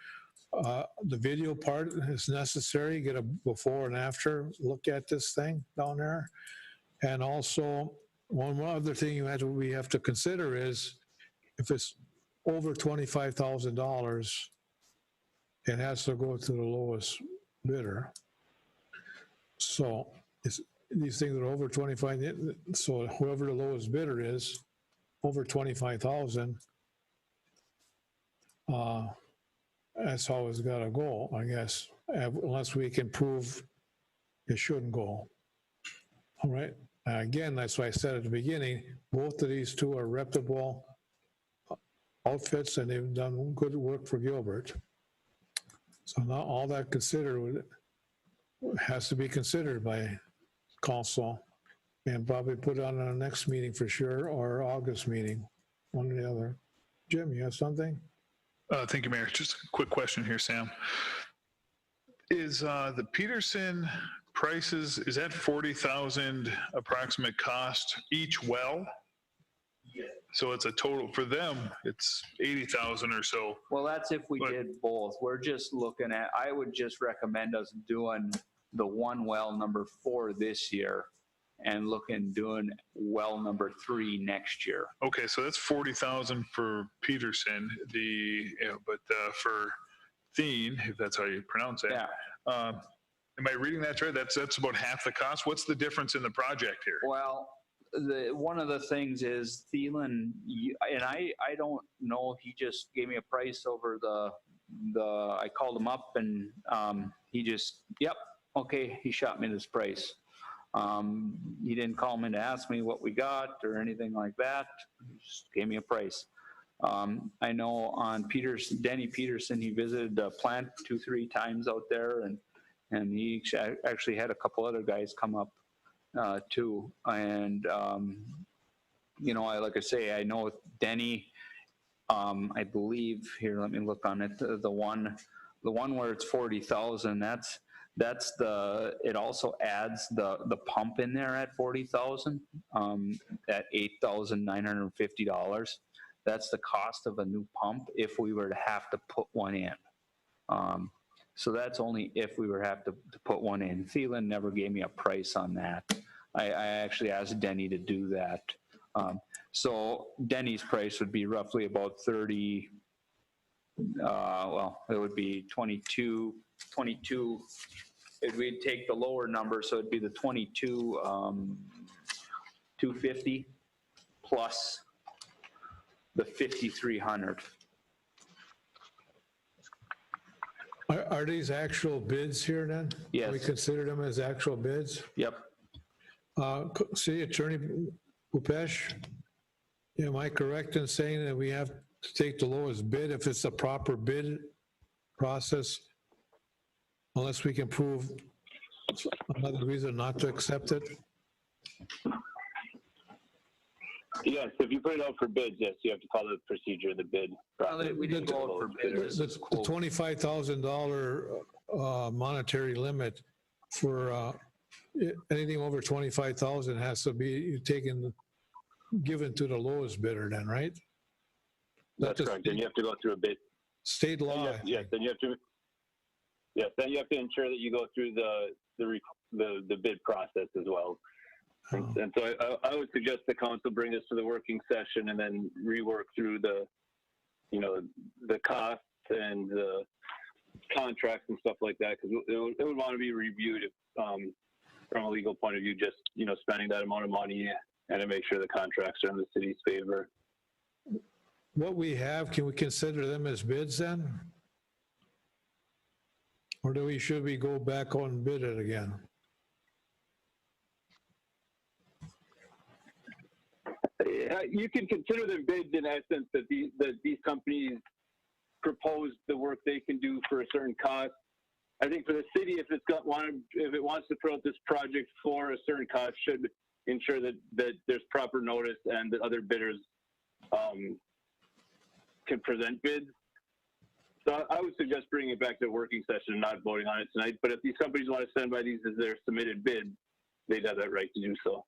The video part is necessary, get a before and after look at this thing down there. And also, one other thing we have to consider is if it's over $25,000, it has to go to the lowest bidder. So these things are over 25, so whoever the lowest bidder is, over 25,000, that's how it's got to go, I guess, unless we can prove it shouldn't go. All right. Again, that's why I said at the beginning, both of these two are reputable outfits and they've done good work for Gilbert. So now all that considered has to be considered by council and probably put on our next meeting for sure, or August meeting, one or the other. Jim, you have something? Thank you, Mayor. Just a quick question here, Sam. Is the Peterson prices, is that 40,000 approximate cost each well? Yeah. So it's a total, for them, it's 80,000 or so. Well, that's if we did both. We're just looking at, I would just recommend us doing the one well number 4 this year and doing well number 3 next year. Okay, so that's 40,000 for Peterson, but for Thien, if that's how you pronounce it. Yeah. Am I reading that right? That's about half the cost. What's the difference in the project here? Well, one of the things is Thielen, and I don't know, he just gave me a price over I called him up and he just, yep, okay, he shot me this price. He didn't call me to ask me what we got or anything like that. He just gave me a price. I know on Denny Peterson, he visited the plant 2-3 times out there, and he actually had a couple other guys come up too. And like I say, I know Denny. I believe here. Let me look on it. The one where it's 40,000. That's it also adds the pump in there at 40,000 at $8,950. That's the cost of a new pump if we were to have to put one in. So that's only if we were have to put one in. Thielen never gave me a price on that. I actually asked Denny to do that. So Denny's price would be roughly about 30, it would be 22, we'd take the lower number, so it'd be the 250 plus the 5,300. Are these actual bids here then? Yes. We consider them as actual bids? Yep. City Attorney Pupesh, am I correct in saying that we have to take the lowest bid if it's a proper bid process, unless we can prove another reason not to accept it? Yes, if you put it out for bids, yes, you have to follow the procedure of the bid process. We didn't go out for bids. The $25,000 monetary limit for anything over 25,000 has to be given to the lowest bidder then, right? That's correct. Then you have to go through a bid. State law. Yes, then you have to ensure that you go through the bid process as well. And so I would suggest the council bring this to the working session and then rework through the costs and the contracts and stuff like that, because it would want to be reviewed from a legal point of view, just, spending that amount of money and to make sure the contracts are in the city's favor. What we have, can we consider them as bids then? Or should we go back on bid it again? You can consider them bids in essence, that these companies propose the work they can do for a certain cost. I think for the city, if it wants to put out this project for a certain cost, should ensure that there's proper notice and that other bidders can present bids. So I would suggest bringing it back to the working session and not voting on it tonight. But if these companies want to stand by these as their submitted bid, they'd have that right to do so.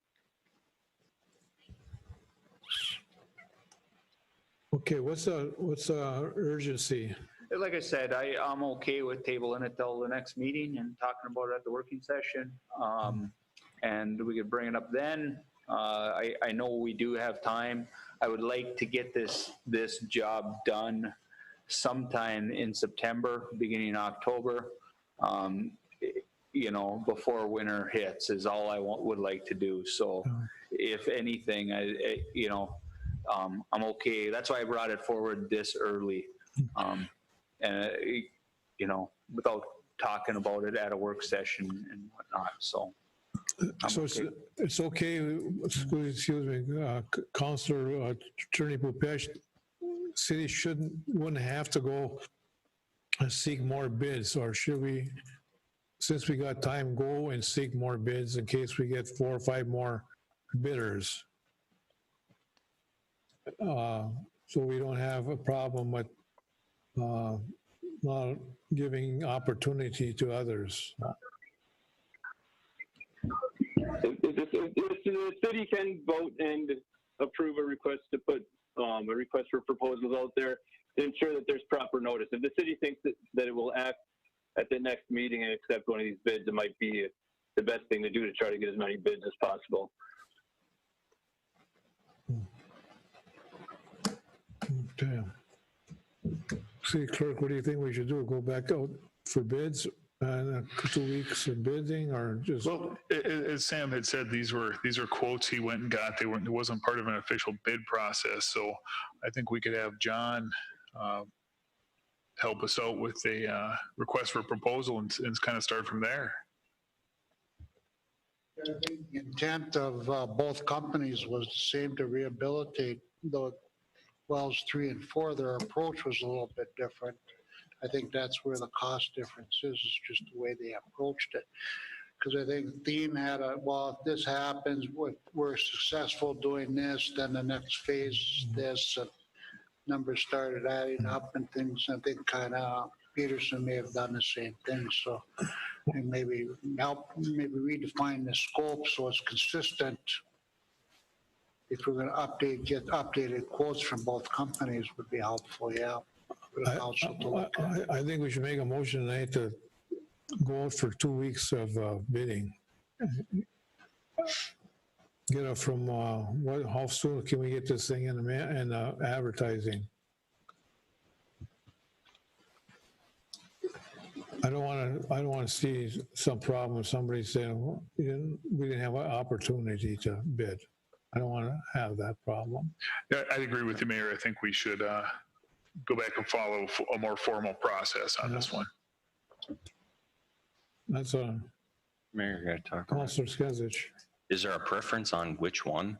Okay, what's the urgency? Like I said, I'm okay with tabling it till the next meeting and talking about it at the working session. And we could bring it up then. I know we do have time. I would like to get this job done sometime in September, beginning October, before winter hits is all I would like to do. So if anything, I'm okay. That's why I brought it forward this early. Without talking about it at a work session and whatnot. So it's okay, excuse me, Councilor Attorney Pupesh, city wouldn't have to go and seek more bids, or should we, since we got time, go and seek more bids in case we get 4 or 5 more bidders? So we don't have a problem with not giving opportunity to others. The city can vote and approve a request to put a request for proposals out there to ensure that there's proper notice. If the city thinks that it will act at the next meeting and accept one of these bids, it might be the best thing to do to try to get as many bids as possible. Okay. City Clerk, what do you think we should do? Go back out for bids And 2 weeks of bidding or just, Well, as Sam had said, these are quotes he went and got. It wasn't part of an official bid process. So I think we could have John help us out with a request for proposal and kind of start from there. The intent of both companies was the same, to rehabilitate the wells 3 and 4. Their approach was a little bit different. I think that's where the cost difference is just the way they approached it. Because I think Dean had well, if this happens, we're successful doing this, then the next phase is this, and numbers started adding up and things. I think kind of Peterson may have done the same thing. So and maybe redefine the scope so it's consistent. If we're going to get updated quotes from both companies would be helpful, yeah. For the council to look at. I think we should make a motion tonight to go out for 2 weeks of bidding. Get it from, how soon can we get this thing in advertising? I don't want to see some problem with somebody saying, well, we didn't have an opportunity to bid. I don't want to have that problem. Yeah, I agree with you, Mayor. I think we should go back and follow a more formal process on this one. That's a Mayor, you gotta talk about it. Councilor Skezich. Is there a preference on which one?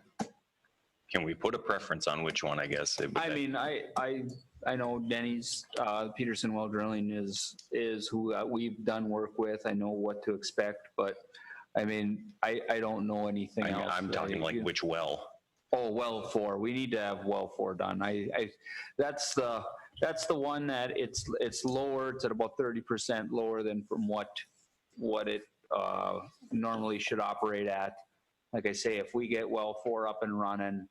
Can we put a preference on which one, I guess? I mean, I know Denny's, Peterson Well Drilling is who we've done work with. I know what to expect, but I mean, I don't know anything else. I'm talking like which well? Oh, well 4. We need to have well 4 done. That's the one that it's lower. It's at about 30% lower than from what it normally should operate at. Like I say, if we get well 4 up and running,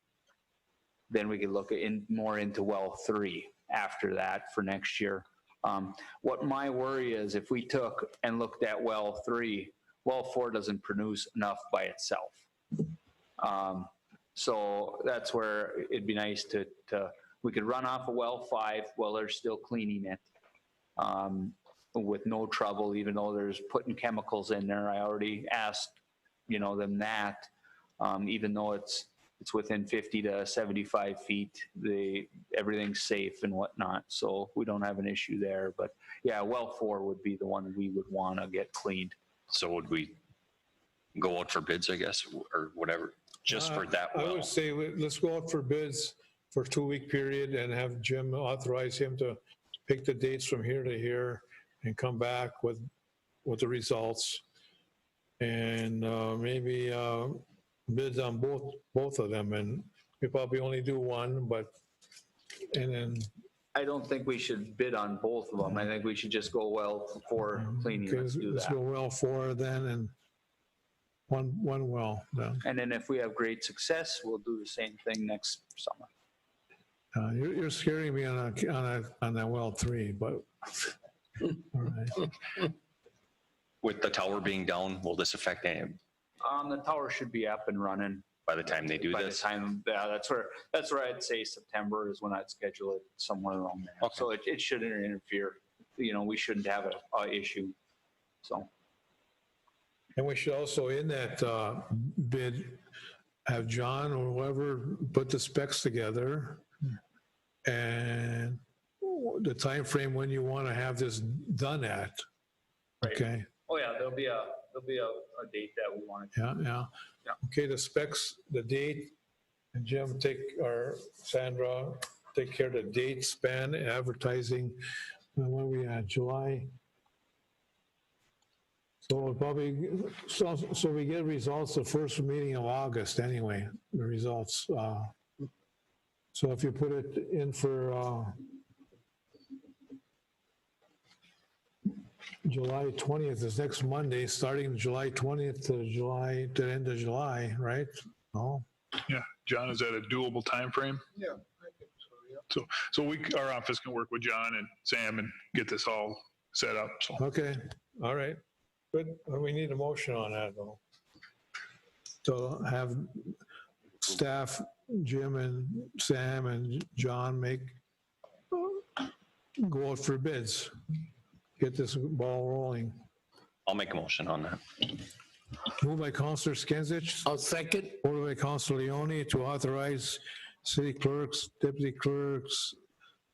then we could look more into well 3 after that for next year. What my worry is, if we took and looked at well 3, well 4 doesn't produce enough by itself. So that's where it'd be nice to we could run off a well 5 while they're still cleaning it with no trouble, even though there's putting chemicals in there. I already asked, them that, even though it's within 50 to 75 feet, everything's safe and whatnot. So we don't have an issue there. But yeah, well 4 would be the one we would want to get cleaned. So would we go out for bids, I guess, or whatever, just for that well? I would say let's go out for bids for a 2-week period and have Jim authorize him to pick the dates from here to here and come back with the results. And maybe bids on both of them. And we probably only do one, and then. I don't think we should bid on both of them. I think we should just go well 4 cleaning. Okay, Let's do let's that. go well 4 then, and one well then. And then if we have great success, we'll do the same thing next summer. You're scaring me on that well 3, but all right. With the tower being down, will this affect any, The tower should be up and running by the time they do by this? the time. Yeah, that's where I'd say September is when I'd schedule it, somewhere around there. Okay. So it shouldn't interfere. We shouldn't have a issue. So. And we should also, in that bid, have John or whoever put the specs together and the time frame when you want to have this done at. Right. Okay. Oh yeah, there'll be a date that we want to. Yeah. Yeah. Okay, the specs, the date, and Jim or Sandra take care of the date, span, advertising. When we at July. So we'll probably, so we get results the first meeting of August anyway, the results. So if you put it in for July 20th is next Monday, starting July 20th to the end of July, right? No? Yeah, John, is that a doable time frame? Yeah, I think so, yeah. So our office can work with John and Sam and get this all set up. So Okay, all right, good. We need a motion on that though. So have staff, Jim and Sam and John go out for bids. Get this ball rolling. I'll make a motion on that. Moved by Counselor Skinsich, I'll second. supported by Counselor Leone to authorize city clerks, deputy clerks,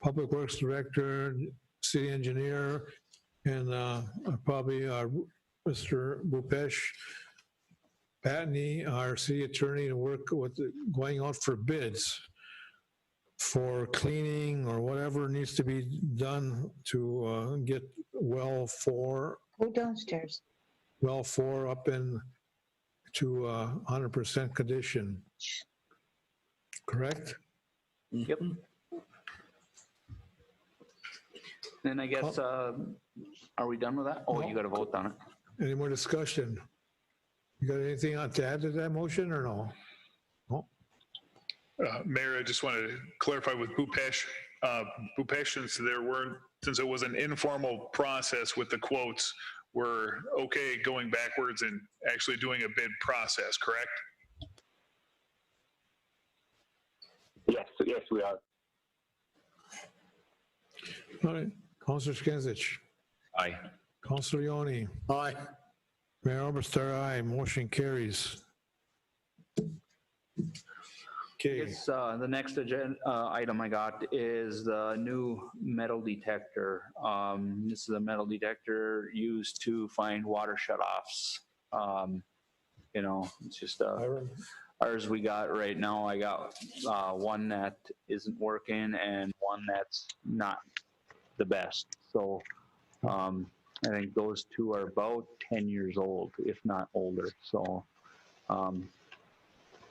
public works director, city engineer, and probably Mr. Bupesh Patney, our city attorney, to work with going out for bids for cleaning or whatever needs to be done to get well 4 Go downstairs. up in to 100% condition. Correct? Yep. Then I guess, are we done with that? Oh, you got to vote on it. Any more discussion? You got anything to add to that motion or no? No? Mayor, I just want to clarify with Bupesh. Bupesh, since it was an informal process with the quotes, we're okay going backwards and actually doing a bid process, correct? Yes, we are. All right. Counselor Skinsich, Aye. Counselor Leone, Aye. Mayor Oberstar, aye. Motion carries. Okay. It's, the next agenda, item I got is the new metal detector. This is a metal detector used to find water shutoffs. You know, it's just, ours we got right now. I got, one that isn't working and one that's not the best. So, I think those two are about 10 years old, if not older. So,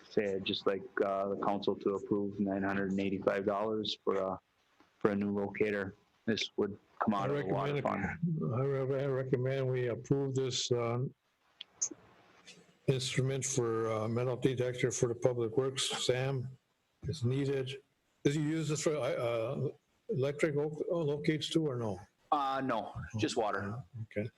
say I'd just like the council to approve $985 for a new locator. This would come out of the water fund. I recommend we approve this instrument for metal detector for the public works. Sam, it's needed. Does he use this for electric locates too or no? No, just water. Okay.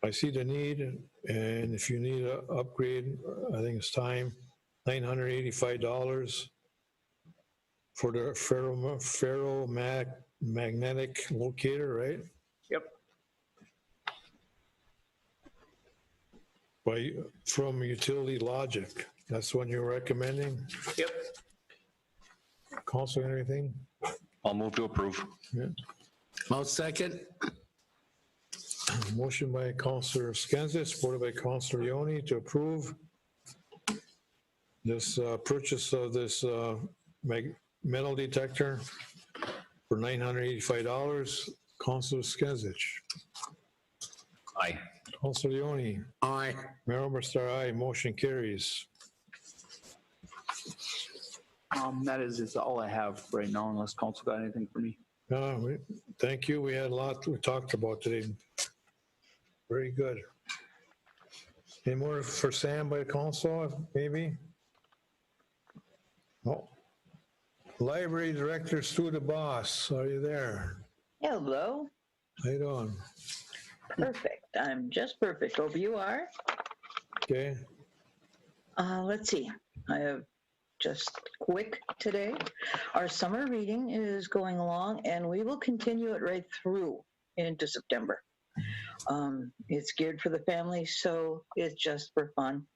I see the need, and if you need an upgrade, I think it's time. $985 for the ferromagnetic locator, right? Yep. From Utility Logic. That's one you're recommending? Yep. Council, anything? I'll move to approve. Yeah. I'll second. Motion by Councilor Skinsich, supported by Councilor Leone to approve this purchase of this metal detector for $985. Councilor Skinsich. Aye. Councilor Leone. Aye. Mayor Oberstar, aye. Motion carries. That is all I have right now, unless council got anything for me. Thank you. We had a lot we talked about today. Very good. Any more for Sam by council, maybe? Oh. Library Director Stu DeBoss, are you there? Hello. How you doing? Perfect. I'm just perfect. Hope you are. Okay. Let's see. I have just quick today. Our summer reading is going along, and we will continue it right through into September. It's geared for the family, so it's just for fun.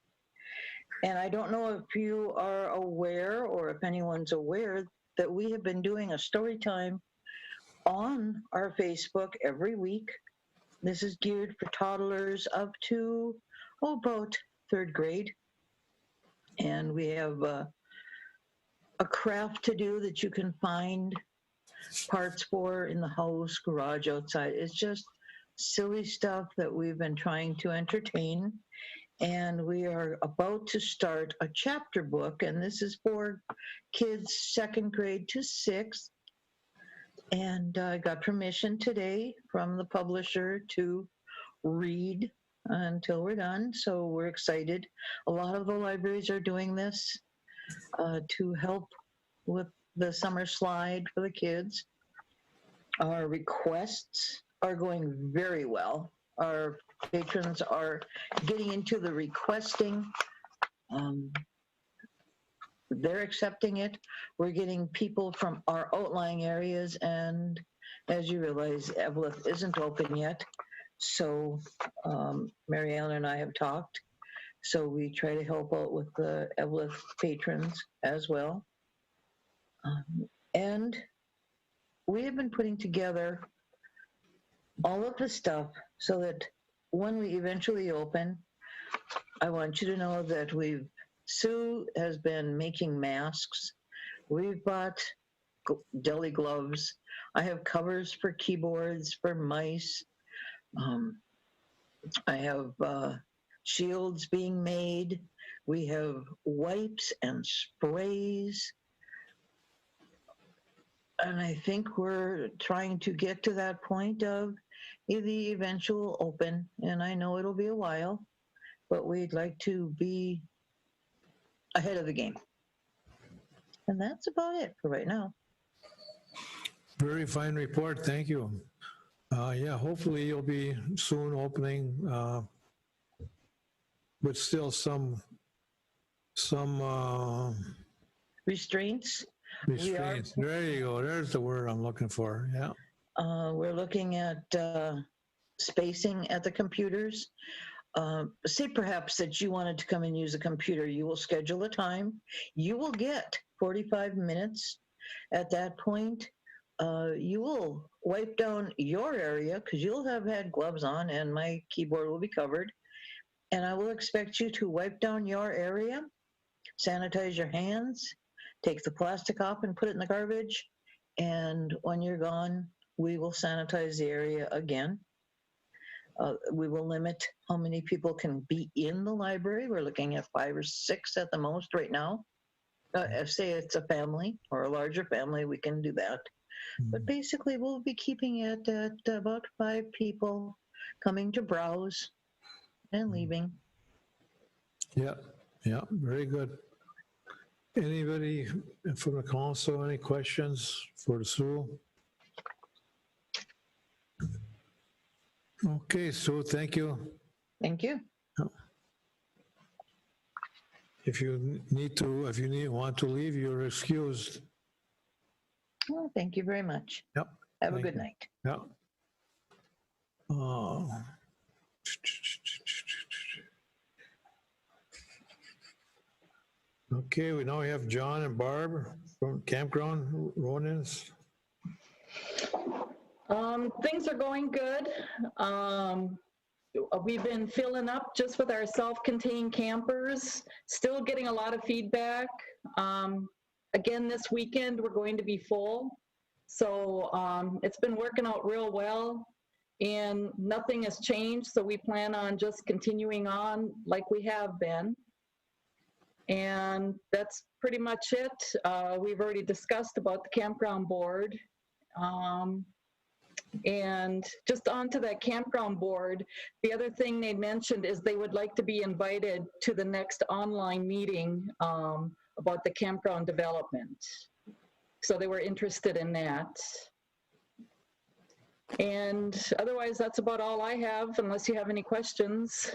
And I don't know if you are aware, or if anyone's aware, that we have been doing a story time on our Facebook every week. This is geared for toddlers up to about 3rd grade. And we have a craft to do that you can find parts for in the house, garage, outside. It's just silly stuff that we've been trying to entertain. And we are about to start a chapter book, and this is for kids 2nd grade to 6th. And I got permission today from the publisher to read until we're done, so we're excited. A lot of the libraries are doing this to help with the summer slide for the kids. Our requests are going very well. Our patrons are getting into the requesting. They're accepting it. We're getting people from our outlying areas and As you realize, Evelyn isn't open yet, so Mary Ellen and I have talked. So we try to help out with the Evelyn patrons as well. And we have been putting together all of the stuff so that when we eventually open, I want you to know that Sue has been making masks. We've bought deli gloves. I have covers for keyboards, for mice. I have shields being made. We have wipes and sprays. And I think we're trying to get to that point of the eventual open. And I know it'll be a while, but we'd like to be ahead of the game. And that's about it for right now. Very fine report, thank you. Yeah, hopefully you'll be soon opening, but still some Restraints. restraints. There you go, there's the word I'm looking for, yeah. We're looking at spacing at the computers. Say perhaps that you wanted to come and use a computer. You will schedule a time. You will get 45 minutes. At that point, you will wipe down your area because you'll have had gloves on and my keyboard will be covered. And I will expect you to wipe down your area, sanitize your hands, take the plastic off and put it in the garbage. And when you're gone, we will sanitize the area again. We will limit how many people can be in the library. We're looking at 5 or 6 at the most right now. If say it's a family or a larger family, we can do that. But basically, we'll be keeping it at about 5 people coming to browse and leaving. Yeah, yeah, very good. Anybody from the council, any questions for Sue? Okay, Sue, thank you. Thank you. If you want to leave, you're excused. Well, thank you very much. Yep. Have a good night. Yeah. Okay, we now have John and Barb from Campground Ronins. Things are going good. We've been filling up just with our self-contained campers, still getting a lot of feedback. Again, this weekend, we're going to be full. So it's been working out real well and nothing has changed. So we plan on just continuing on like we have been. And that's pretty much it. We've already discussed about the campground board. And just onto that campground board, the other thing they mentioned is they would like to be invited to the next online meeting about the campground development. So they were interested in that. And otherwise, that's about all I have, unless you have any questions.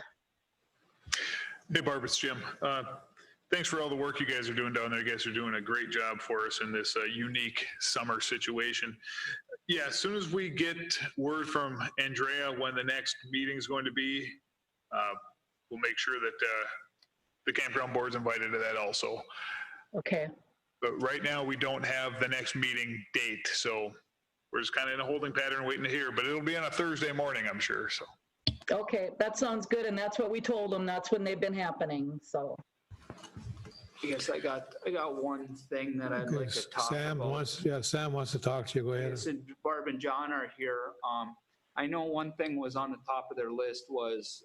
Hey, Barb, it's Jim. Thanks for all the work you guys are doing down there. You guys are doing a great job for us in this unique summer situation. Yeah, as soon as we get word from Andrea when the next meeting is going to be, we'll make sure that the campground board's invited to that also. Okay. But right now, we don't have the next meeting date, so we're just kind of in a holding pattern waiting to hear, but it'll be on a Thursday morning, I'm sure, so. Okay, that sounds good, and that's what we told them. That's when they've been happening, so. Yes, I got one thing that I'd like to talk about. Sam wants to talk to you, go ahead. Since Barb and John are here, I know one thing was on the top of their list was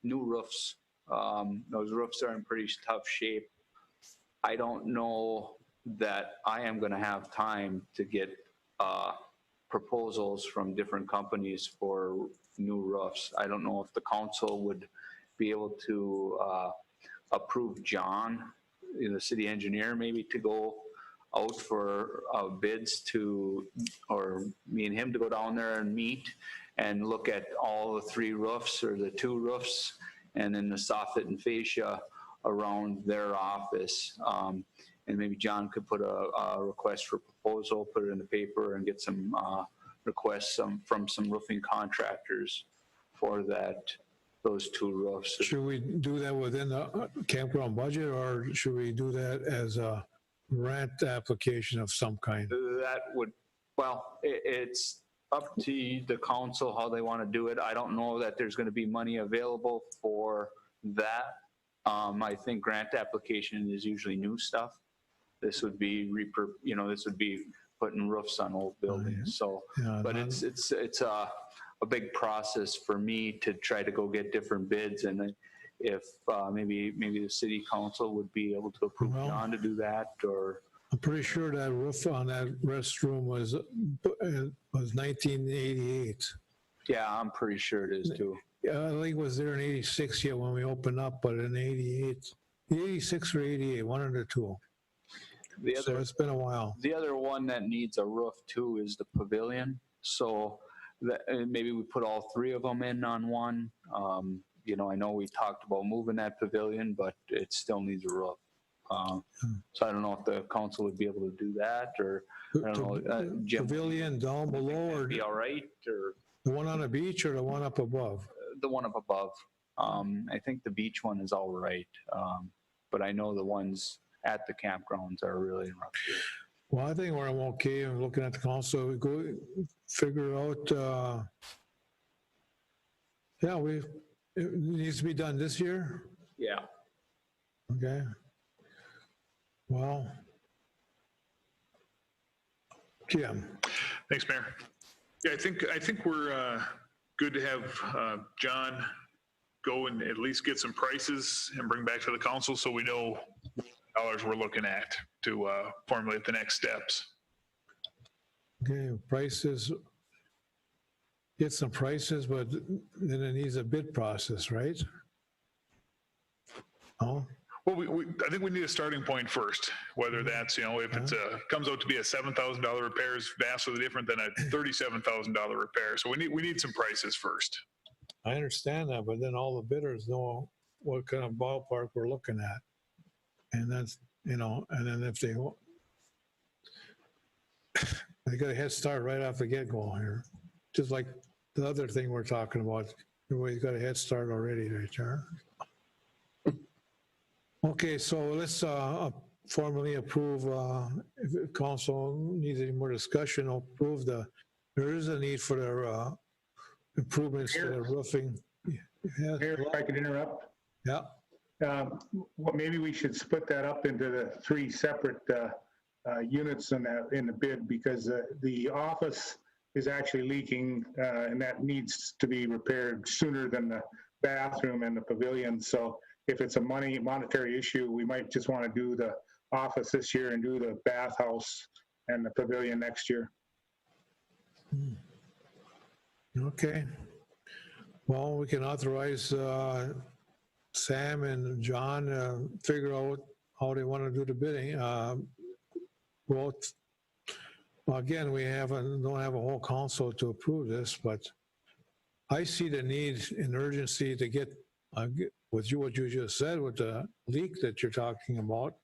new roofs. Those roofs are in pretty tough shape. I don't know that I am going to have time to get proposals from different companies for new roofs. I don't know if the council would be able to approve John, the city engineer, maybe to go out for bids to, or me and him to go down there and meet and look at all the 3 roofs or the 2 roofs and then the soffit and fascia around their office. And maybe John could put a request for proposal, put it in the paper and get some request from some roofing contractors for those 2 roofs. Should we do that within the campground budget, or should we do that as a grant application of some kind? That would, well, it's up to the council how they want to do it. I don't know that there's going to be money available for that. I think grant application is usually new stuff. This would be, this would be putting roofs on old buildings. So, Yeah, but it's a big process for me to try to go get different bids, and if maybe the city council would be able to approve John to do that, or. I'm pretty sure that roof on that restroom was 1988. Yeah, I'm pretty sure it is too. Yeah, I think it was there in 86 yet when we opened up, but in 88, 86 or 88, one of the two. So it's been a while. The other one that needs a roof too is the pavilion. So that, maybe we put all 3 of them in on one. I know we talked about moving that pavilion, but it still needs a roof. So I don't know if the council would be able to do that, or I don't know. Jim, Pavilion down below, or be all right, or the one on the beach, or the one up above? the one up above. I think the beach one is all right, but I know the ones at the campgrounds are really rough. Well, I think we're okay. I'm looking at the council. We go figure out. It needs to be done this year. Yeah. Okay. Well, Jim. Thanks, Mayor. Yeah, I think we're good to have John go and at least get some prices and bring back to the council so we know what dollars we're looking at to formulate the next steps. Okay, prices. Get some prices, but then it needs a bid process, right? Oh. Well, I think we need a starting point first, whether that's, if it's comes out to be a $7,000 repair is vastly different than a $37,000 repair. So we need some prices first. I understand that, but then all the bidders know what kind of ballpark we're looking at. And that's, and then if they got a head start right off the get-go here, just like the other thing we're talking about. Everybody's got a head start already, right, Char? Okay, so let's formally approve, if the council needs any more discussion, approve there is a need for the improvements to the roofing. Yeah. Mayor, if I could interrupt? Yeah. Maybe we should split that up into the 3 separate units in the bid, because the office is actually leaking, and that needs to be repaired sooner than the bathroom and the pavilion. So if it's a monetary issue, we might just want to do the office this year and do the bathhouse and the pavilion next year. Okay. Well, we can authorize Sam and John figure out how they want to do the bidding. Well, again, we don't have a whole council to approve this, but I see the need and urgency to get what you just said with the leak that you're talking about.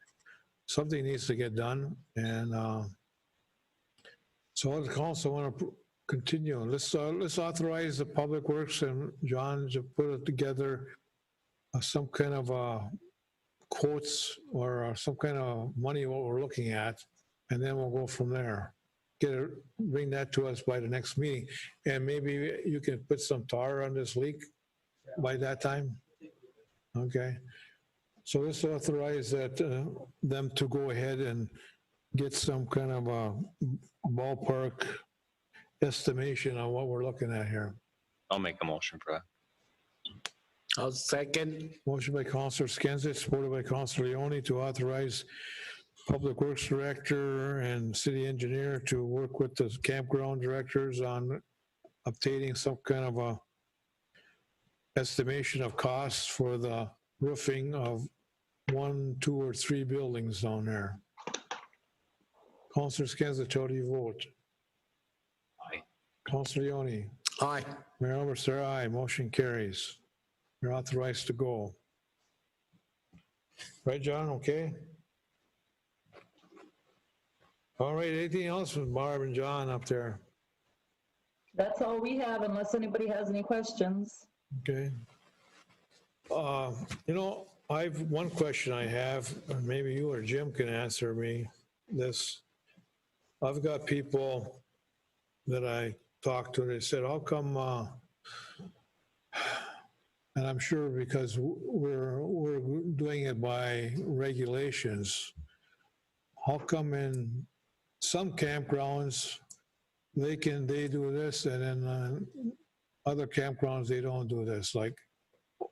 Something needs to get done, and so the council want to continue. Let's authorize the Public Works and John to put it together some kind of quotes or some kind of money what we're looking at, and then we'll go from there. Bring that to us by the next meeting, and maybe you can put some tar on this leak by that time. Okay, so let's authorize that them to go ahead and get some kind of a ballpark estimation on what we're looking at here. I'll make a motion for that. I'll second. Motion by Councilor Skinsich, supported by Councilor Leone, to authorize Public Works Director and City Engineer to work with the campground directors on obtaining some kind of a estimation of costs for the roofing of 1, 2, or 3 buildings down there. Councilor Skinsich, how do you vote? Aye. Councilor Leone? Aye. Mayor Oberstar, aye. Motion carries. You're authorized to go. Right, John? Okay? All right, anything else with Barb and John up there? That's all we have unless anybody has any questions. Okay. One question I have, or maybe you or Jim can answer me this. I've got people that I talked to, they said, how come, and I'm sure because we're doing it by regulations, how come in some campgrounds, they do this, and in other campgrounds, they don't do this, like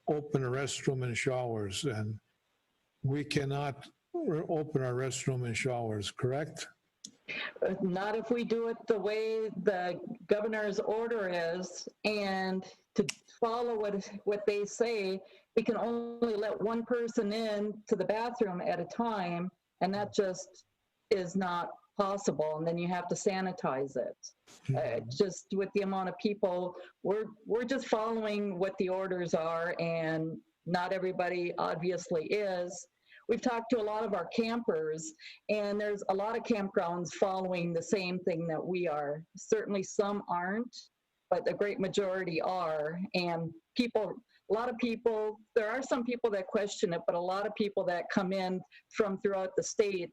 open a restroom and showers, and we cannot open our restroom and showers, correct? Not if we do it the way the governor's order is, and to follow what they say, we can only let one person in to the bathroom at a time, and that just is not possible, and then you have to sanitize it. Just with the amount of people, we're just following what the orders are, and not everybody obviously is. We've talked to a lot of our campers, and there's a lot of campgrounds following the same thing that we are. Certainly some aren't, but the great majority are. And a lot of people, there are some people that question it, but a lot of people that come in from throughout the state,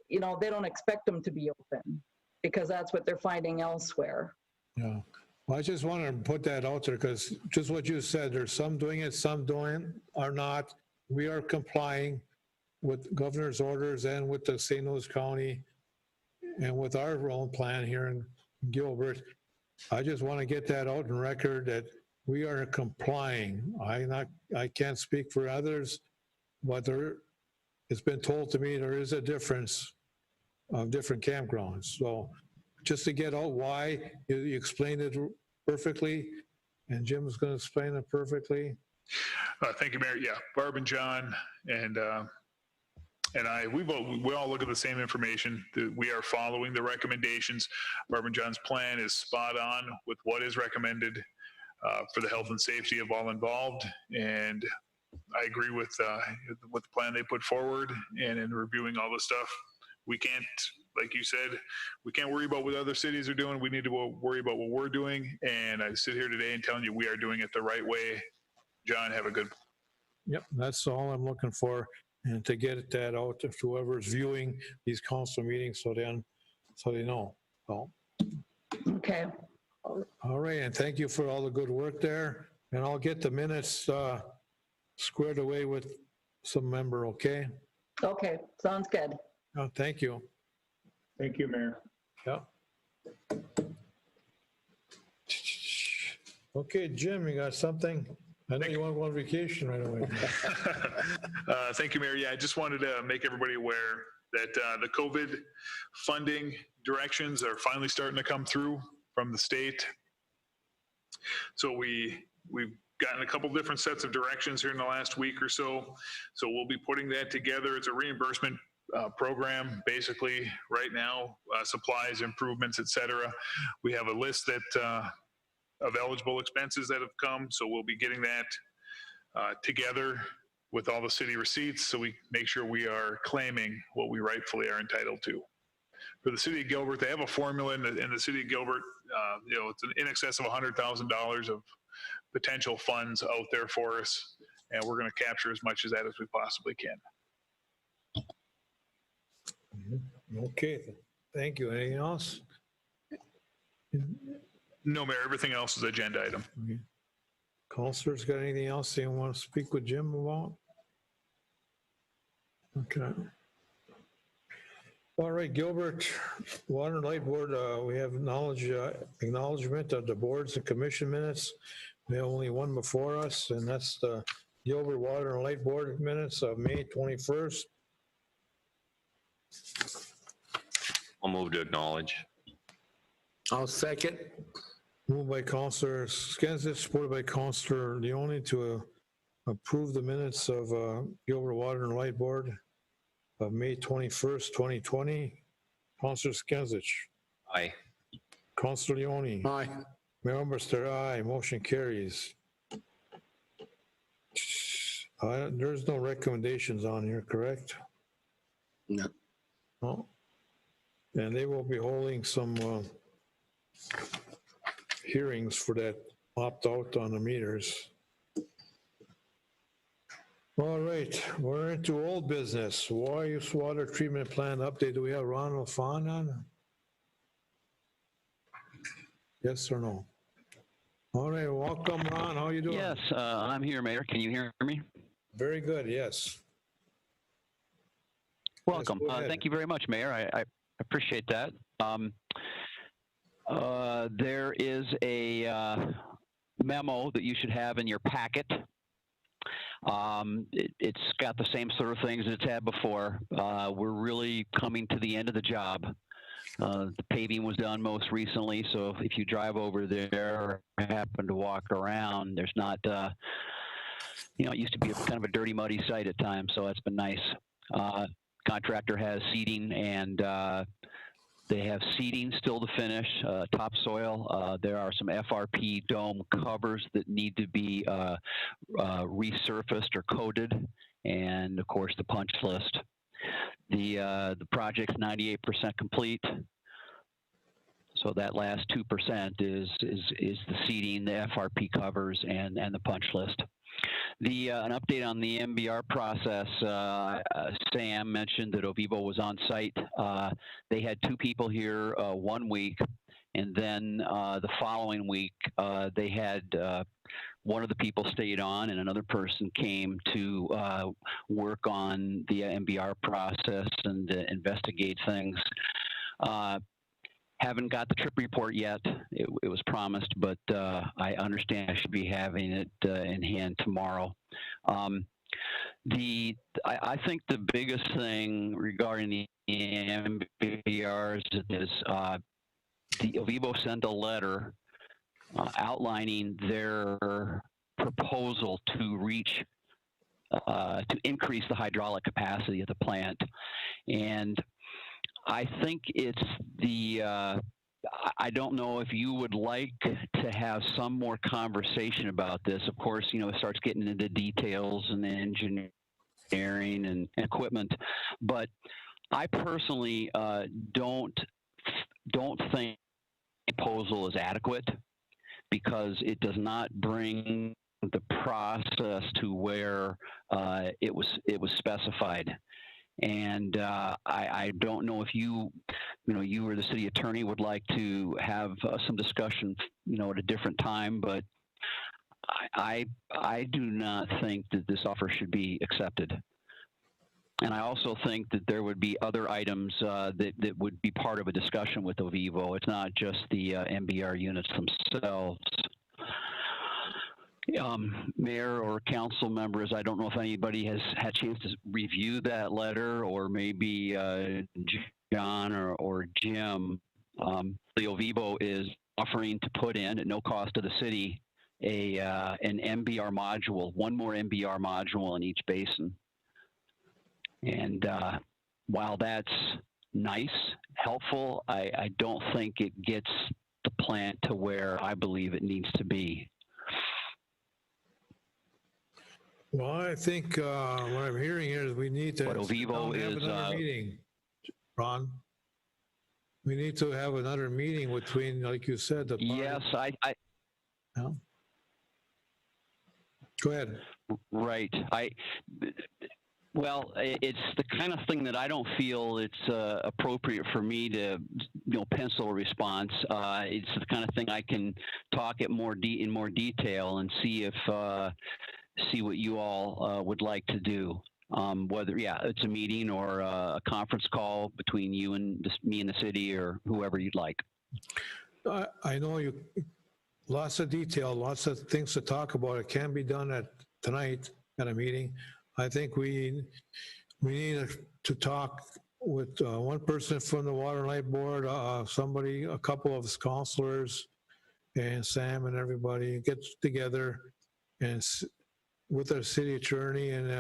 they don't expect them to be open because that's what they're finding elsewhere. Yeah. Well, I just wanted to put that out there because just what you said, there's some doing it, some are not. We are complying with governor's orders and with the St. Louis County and with our own plan here in Gilbert. I just want to get that out in record that we are complying. I can't speak for others, but it's been told to me there is a difference of different campgrounds. So just to get out why, you explained it perfectly, and Jim's going to explain it perfectly. Thank you, Mayor. Yeah, Barb and John and I, we all look at the same information. We are following the recommendations. Barb and John's plan is spot on with what is recommended for the health and safety of all involved. And I agree with the plan they put forward. And in reviewing all this stuff, we can't, like you said, we can't worry about what other cities are doing. We need to worry about what we're doing. And I sit here today and telling you we are doing it the right way. John, have a good. Yep, that's all I'm looking for. And to get that out to whoever's viewing these council meetings so they know. So. Okay. All right, and thank you for all the good work there. And I'll get the minutes squared away with some member, okay? Okay, sounds good. Oh, thank you. Thank you, Mayor. Yeah. Okay, Jim, you got something? I know you want to go on vacation right away. Thank you, Mayor. Yeah, I just wanted to make everybody aware that the COVID funding directions are finally starting to come through from the state. So we've gotten a couple different sets of directions here in the last week or so. So we'll be putting that together. It's a reimbursement program, basically, right now, supplies, improvements, et cetera. We have a list that of eligible expenses that have come. So we'll be getting that together with all the city receipts so we make sure we are claiming what we rightfully are entitled to. For the city of Gilbert, they have a formula in the city of Gilbert. It's in excess of $100,000 of potential funds out there for us, and we're going to capture as much of that as we possibly can. Okay, thank you. Anything else? No, Mayor, everything else is agenda item. Okay. Counselors got anything else they want to speak with Jim about? Okay. All right, Gilbert, Water and Light Board, we have acknowledgement of the boards and commission minutes. We have only one before us, and that's the Gilbert Water and Light Board minutes of May 21st. I'll move to acknowledge. I'll second. Moved by Councilor Skinsich, supported by Councilor Leone to approve the minutes of Gilbert Water and Light Board of May 21st, 2020. Councilor Skinsich. Aye. Councilor Leone. Aye. Mayor Umberster, aye. Motion carries. There's no recommendations on here, correct? No. No. And they will be holding some hearings for that opt-out on the meters. All right, we're into old business. Water treatment plant update. Do we have Ronald Fawn on? Yes or no? All right, welcome, Ron. How you doing? Yes, I'm here, Mayor. Can you hear me? Very good, yes. Welcome. Yes, go ahead. Thank you very much, Mayor. I appreciate that. There is a memo that you should have in your packet. It's got the same sort of things it's had before. We're really coming to the end of the job. The paving was done most recently, so if you drive over there or happen to walk around, there's not, it used to be kind of a dirty, muddy site at times, so that's been nice. Contractor has seeding, and they have seeding still to finish, topsoil. There are some FRP dome covers that need to be resurfaced or coated, and of course the punch list. The project's 98% complete. So that last 2% is the seeding, the FRP covers, and the punch list. An update on the MBR process. Sam mentioned that Ovivo was on site. They had 2 people here 1 week, and then the following week they had one of the people stayed on, and another person came to work on the MBR process and investigate things. Haven't got the trip report yet. It was promised, but I understand I should be having it in hand tomorrow. I think the biggest thing regarding the MBRs is the Ovivo sent a letter outlining their proposal to reach to increase the hydraulic capacity of the plant, and I think it's I don't know if you would like to have some more conversation about this. Of course, it starts getting into details and the engineering and equipment, but I personally don't think the proposal is adequate, because it does not bring the process to where it was specified. And I don't know if you or the city attorney would like to have some discussion, at a different time, but I do not think that this offer should be accepted. And I also think that there would be other items that would be part of a discussion with Ovivo. It's not just the MBR units themselves. Mayor or council members, I don't know if anybody has had a chance to review that letter, or maybe John or Jim. The Ovivo is offering to put in, at no cost to the city, an MBR module, one more MBR module in each basin. And while that's nice, helpful, I don't think it gets the plant to where I believe it needs to be. Well, I think what I'm hearing here is we need to But Ovivo have another meeting, Ron. We need to have another meeting between, like you said, the parties. Yes, Yeah. Go ahead. Right. Well, it's the kind of thing that I don't feel it's appropriate for me to, pencil a response. It's the kind of thing I can talk at in more detail and see if see what you all would like to do. Whether it's a meeting or a conference call between you and me and the city, or whoever you'd like. I know you. Lots of detail, lots of things to talk about. It can be done tonight at a meeting. I think we need to talk with one person from the Water and Light Board, somebody, a couple of counselors, and Sam and everybody get together and with our city attorney, and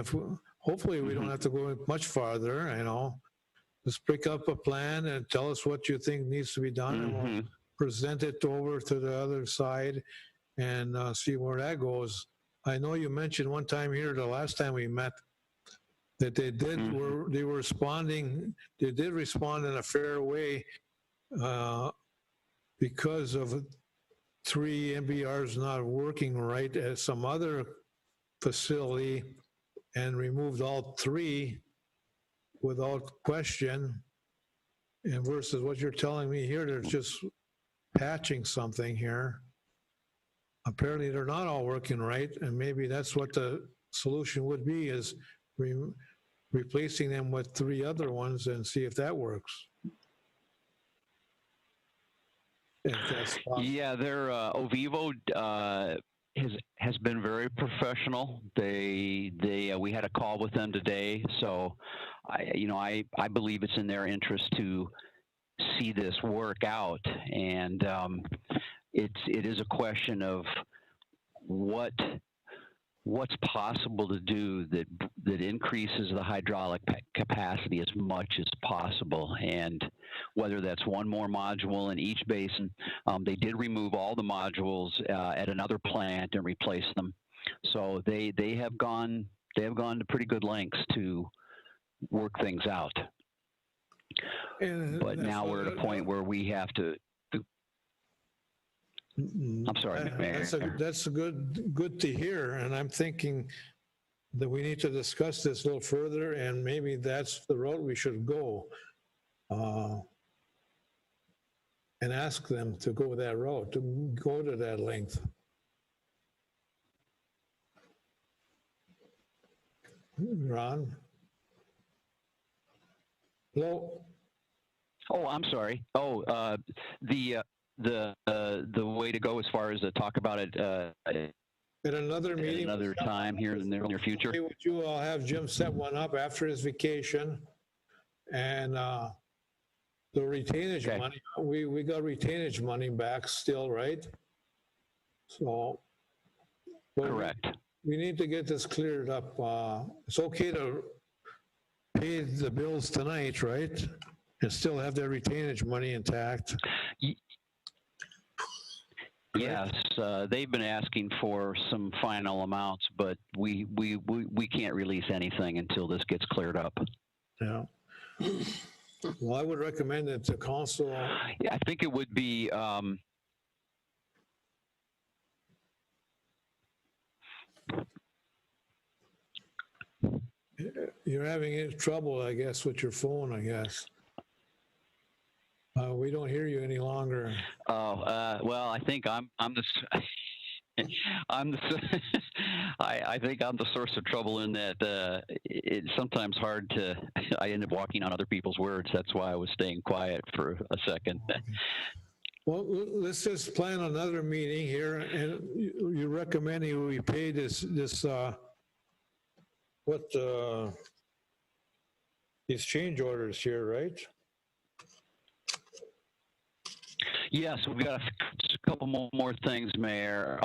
hopefully we don't have to go much farther. Just pick up a plan and tell us what you think needs to be done, and we'll present it over to the other side and see where that goes. I know you mentioned one time here, the last time we met, that they did they were responding. They did respond in a fair way because of 3 MBRs not working right at some other facility and removed all 3 without question, and versus what you're telling me here, they're just patching something here. Apparently, they're not all working right, and maybe that's what the solution would be, is replacing them with 3 other ones and see if that works. If that's possible. Yeah, their Ovivo has been very professional. We had a call with them today, so I believe it's in their interest to see this work out, and it is a question of what's possible to do that increases the hydraulic capacity as much as possible, and whether that's one more module in each basin. They did remove all the modules at another plant and replace them, so they have gone to pretty good lengths to work things out. But now we're at a point where we have to. I'm sorry, Mayor. That's good to hear, and I'm thinking that we need to discuss this a little further, and maybe that's the road we should go, and ask them to go that road, to go to that length. Ron? Hello? Oh, I'm sorry. Oh, the way to go as far as to talk about it at another meeting, another time here in the near future. Would you have Jim set one up after his vacation, and the retainage money? We got retainage money back still, right? So correct. We need to get this cleared up. It's okay to pay the bills tonight, right? And still have their retainage money intact. Yes, they've been asking for some final amounts, but we can't release anything until this gets cleared up. Yeah. Well, I would recommend that the council. Yeah, I think it would be. You're having trouble, I guess, with your phone, I guess. We don't hear you any longer. Oh, well, I think I'm the I think I'm the source of trouble in that it's sometimes hard to. I end up walking on other people's words. That's why I was staying quiet for a second. Well, let's just plan another meeting here, and you recommending we pay this these change orders here, right? Yes, we've got a couple more things, Mayor.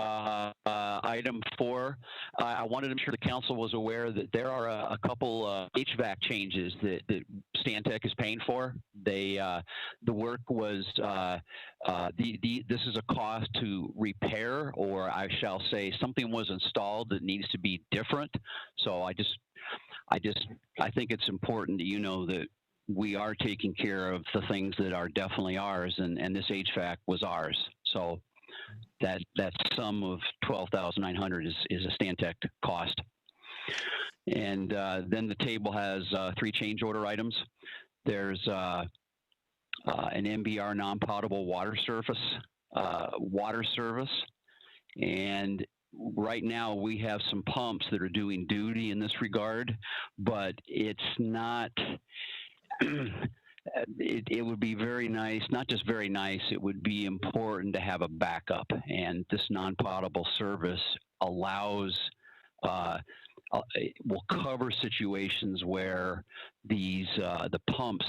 Item 4, I wanted to make sure the council was aware that there are a couple HVAC changes that Stantec is paying for. The work was, this is a cost to repair, or I shall say something was installed that needs to be different. So I think it's important that you know that we are taking care of the things that are definitely ours, and this HVAC was ours. So that sum of $12,900 is a Stantec cost. And then the table has 3 change order items. There's an MBR non-potable water service, and right now we have some pumps that are doing duty in this regard, but it's not. It would be very nice, not just very nice, it would be important to have a backup. And this non-potable service allows, will cover situations where the pumps,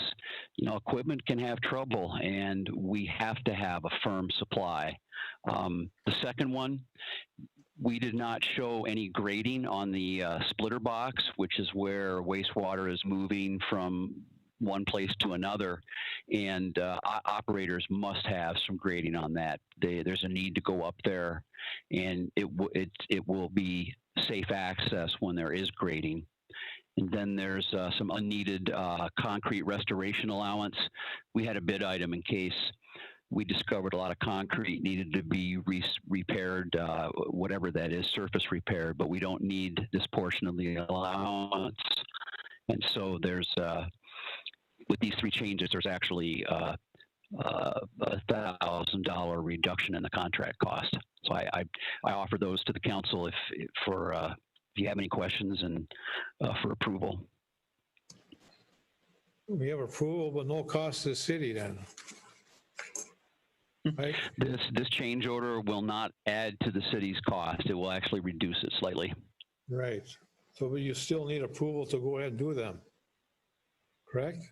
equipment can have trouble, and we have to have a firm supply. The second one, we did not show any grading on the splitter box, which is where wastewater is moving from one place to another, and operators must have some grading on that. There's a need to go up there, and it will be safe access when there is grading. And then there's some unneeded concrete restoration allowance. We had a bid item in case we discovered a lot of concrete needed to be repaired, whatever that is, surface repaired, but we don't need this portion of the allowance. And so there's, with these 3 changes, there's actually a $1,000 reduction in the contract cost. So I offer those to the council if you have any questions and for approval. We have approval, but no cost to the city then. Right? This change order will not add to the city's cost. It will actually reduce it slightly. Right. So you still need approval to go ahead and do them, correct?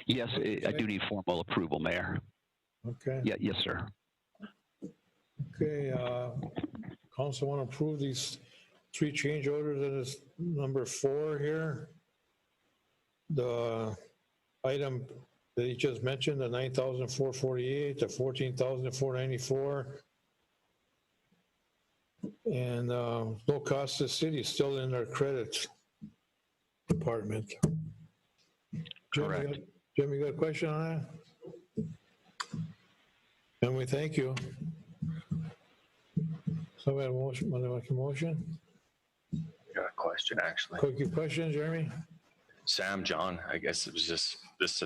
Yes, I do need formal approval, Mayor. Okay. Yeah, yes, sir. Okay, council want to approve these 3 change orders, and it's number 4 here. The item that he just mentioned, the 9,448, the 14,494. And no cost to the city, still in their credits department. Correct. Jim, you got a question on that? And we thank you. Somebody have a motion, want to make a motion? Got a question, actually. Quick question, Jeremy? Sam, John, I guess it was just this,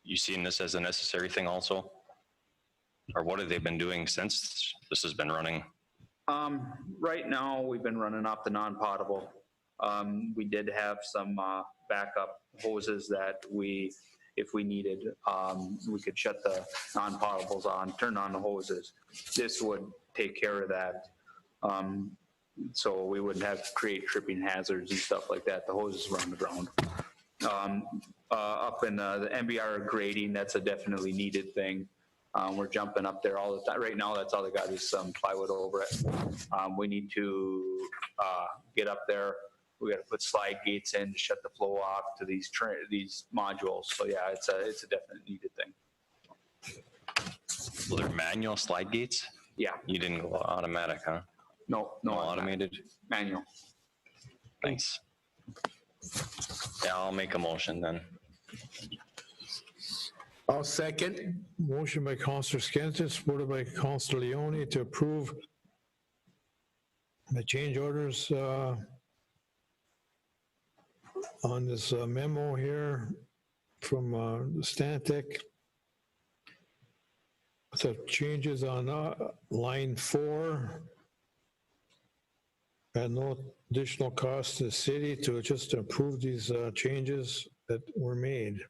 you seeing this as a necessary thing also? Or what have they been doing since this has been running? Right now, we've been running off the non-potable. We did have some backup hoses that if we needed, we could shut the non-potables on, turn on the hoses. This would take care of that. So we wouldn't have to create tripping hazards and stuff like that. The hoses run the ground. Up in the MBR grading, that's a definitely needed thing. We're jumping up there all the time. Right now, that's all they got is some plywood over it. We need to get up there. We got to put slide gates in to shut the flow off to these modules. So yeah, it's a definite needed thing. Well, they're manual slide gates? Yeah. You didn't go automatic, huh? No automated? Manual. Thanks. Yeah, I'll make a motion then. I'll second. Motion by Councilor Skensich, supported by Councilor Leone to approve the change orders on this memo here from Stantec. So changes on line 4 and no additional cost to the city to just approve these changes that were made.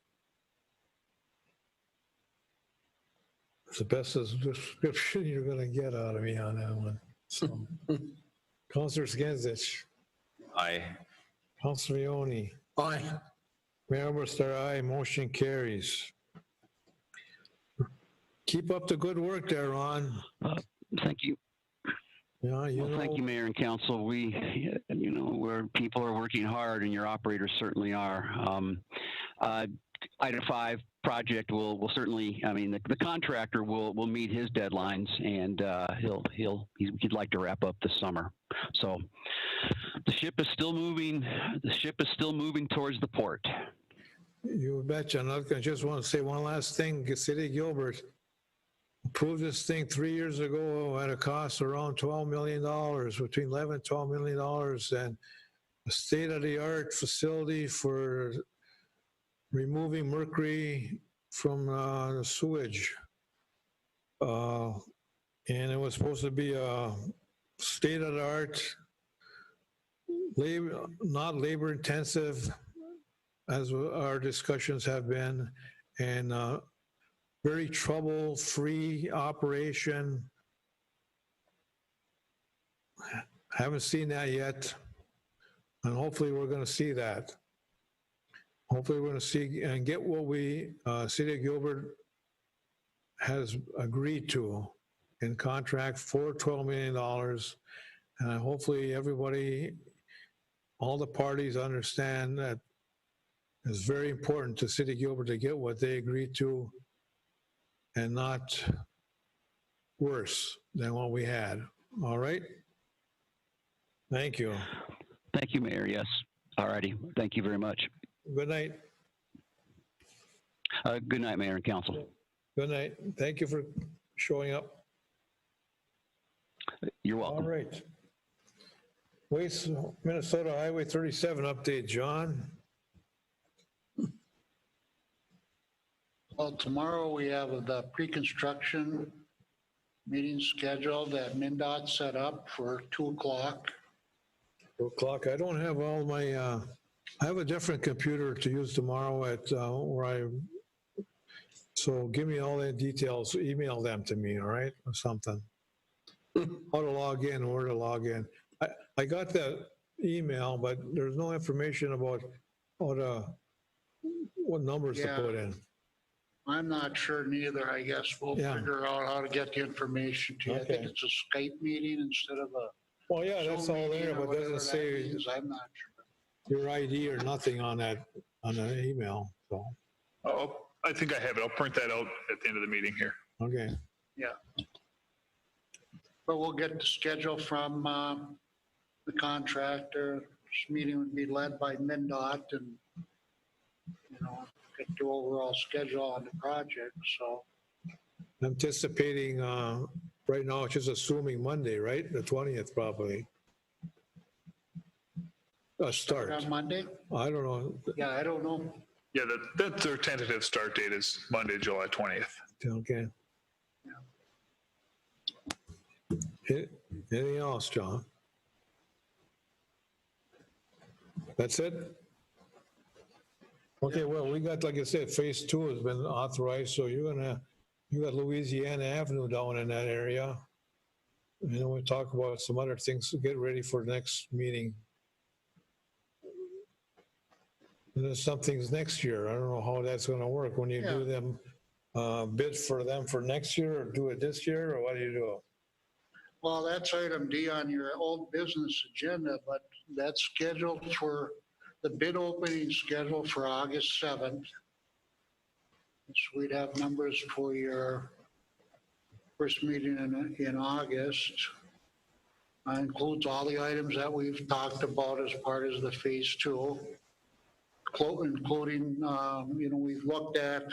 It's the best description you're going to get out of me on that one. So, Councilor Skensich. Aye. Councilor Leone. Aye. Mayor Oberstar, aye. Motion carries. Keep up the good work there, Ron. Thank you. Yeah, Thank you, Mayor and Council. Where people are working hard, and your operators certainly are. Item 5 project will certainly. I mean, the contractor will meet his deadlines, and he'd like to wrap up this summer. So the ship is still moving. The ship is still moving towards the port. You betcha. I just want to say one last thing. The City of Gilbert approved this thing 3 years ago at a cost around $12 million, between $11 and $12 million, and a state-of-the-art facility for removing mercury from the sewage. And it was supposed to be a state-of-the-art, not labor-intensive, as our discussions have been, and very trouble-free operation. Haven't seen that yet, and hopefully we're going to see that. Hopefully we're going to see and get what we, City of Gilbert has agreed to in contract for $12 million. And hopefully everybody, all the parties understand that it's very important to City of Gilbert to get what they agreed to and not worse than what we had. All right? Thank you. Thank you, Mayor. Yes. All righty. Thank you very much. Good night. Good night, Mayor and Council. Good night. Thank you for showing up. You're All welcome. right. Waste Minnesota Highway 37 update, John. Well, tomorrow we have the pre-construction meeting scheduled at MnDOT set up for 2:00. 2:00. I don't have all my, I have a different computer to use tomorrow at where so give me all the details, email them to me, all right, or something. How to log in, where to log in. I got that email, but there's no information about what numbers to Yeah. put in. I'm not sure neither. I guess we'll Yeah. figure out how to get the information to you. I think Okay. it's a Skype meeting instead of a Well, yeah, that's Zoom all meeting there, or but it whatever doesn't that say means. I'm not sure. your ID or nothing on that, on the email, so, Oh, I think I have it. I'll print that out at the end of the meeting here. okay. Yeah. But we'll get the schedule from the contractor. This meeting would be led by MnDOT and, get the overall schedule on the project, so. Anticipating, right now, it's just assuming Monday, right? The 20th probably. A start. On Monday? I don't know. Yeah, I don't know. Yeah, that's their tentative start date is Monday, July 20th. Okay. Anything else, John? That's it? Okay, well, we got, like I said, phase 2 has been authorized, so you got Louisiana Avenue down in that area. And then we'll talk about some other things to get ready for the next meeting. And then something's next year. I don't know how that's gonna work when you do them, bid for them for next year, or do it this year, or what do you do? Well, that's item D on your old business agenda, but that's scheduled for the bid opening scheduled for August 7th. So we'd have numbers for your first meeting in August. Includes all the items that we've talked about as part of the phase 2, including, we've looked at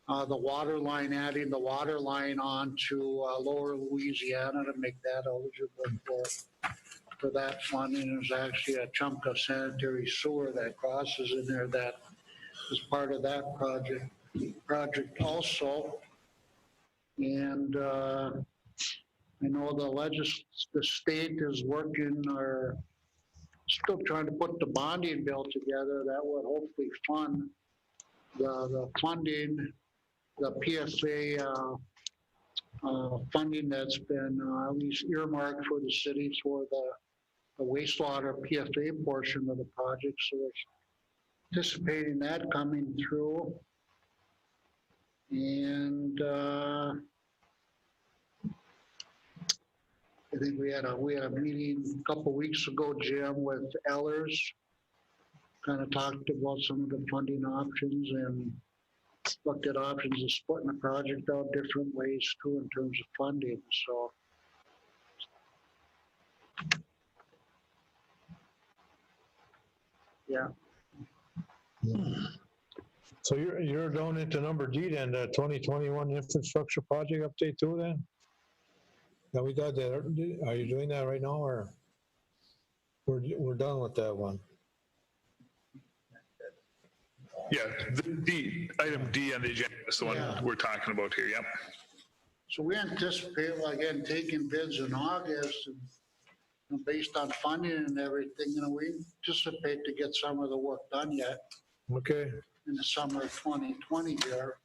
the water line, adding the water line onto lower Louisiana to make that eligible for that funding. There's actually a chunk of sanitary sewer that crosses in there that is part of that project also. And I know the state is working or still trying to put the bonding bill together that would hopefully fund the funding, the PFA funding that's been at least earmarked for the city for the wastewater PFA portion of the project. So we're anticipating that coming through. And I think we had a meeting a couple weeks ago, Jim, with Ellers. Kind of talked about some of the funding options and looked at options of splitting the project out different ways too in terms of funding. So. Yeah. So you're going into number D then, the 2021 infrastructure project update too then? Now we got that, are you doing that right now or we're done with that one? Yeah, the item D on the agenda is the one we're talking about here, yep. So we anticipate, well, again, taking bids in August and based on funding and everything, we anticipate to get some of the work done yet. Okay. In the summer of 2020 here.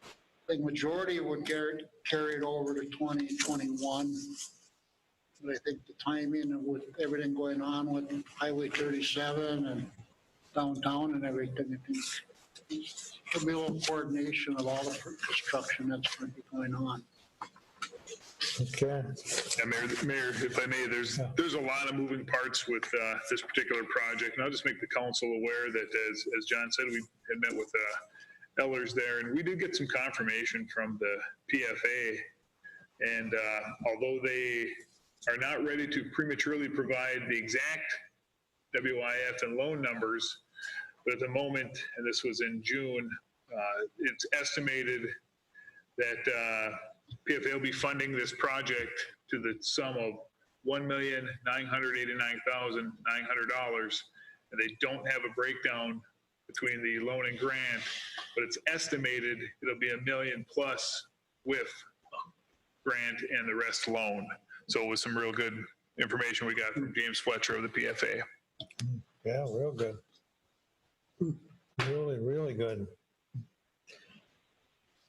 I think majority would get carried over to 2021. But I think the timing and with everything going on with Highway 37 and downtown and everything, I think there'll be a little coordination of all the construction that's going to be going on. Okay. Yeah, Mayor, if I may, there's a lot of moving parts with this particular project, and I'll just make the council aware that, as John said, we had met with Ellers there, and we did get some confirmation from the PFA, and although they are not ready to prematurely provide the exact WIF and loan numbers, but at the moment, and this was in June, it's estimated that PFA will be funding this project to the sum of $1,989,900. And they don't have a breakdown between the loan and grant, but it's estimated it'll be $1 million plus with grant and the rest loan. So it was some real good information we got from James Fletcher of the PFA. Yeah, real good. Really, really good.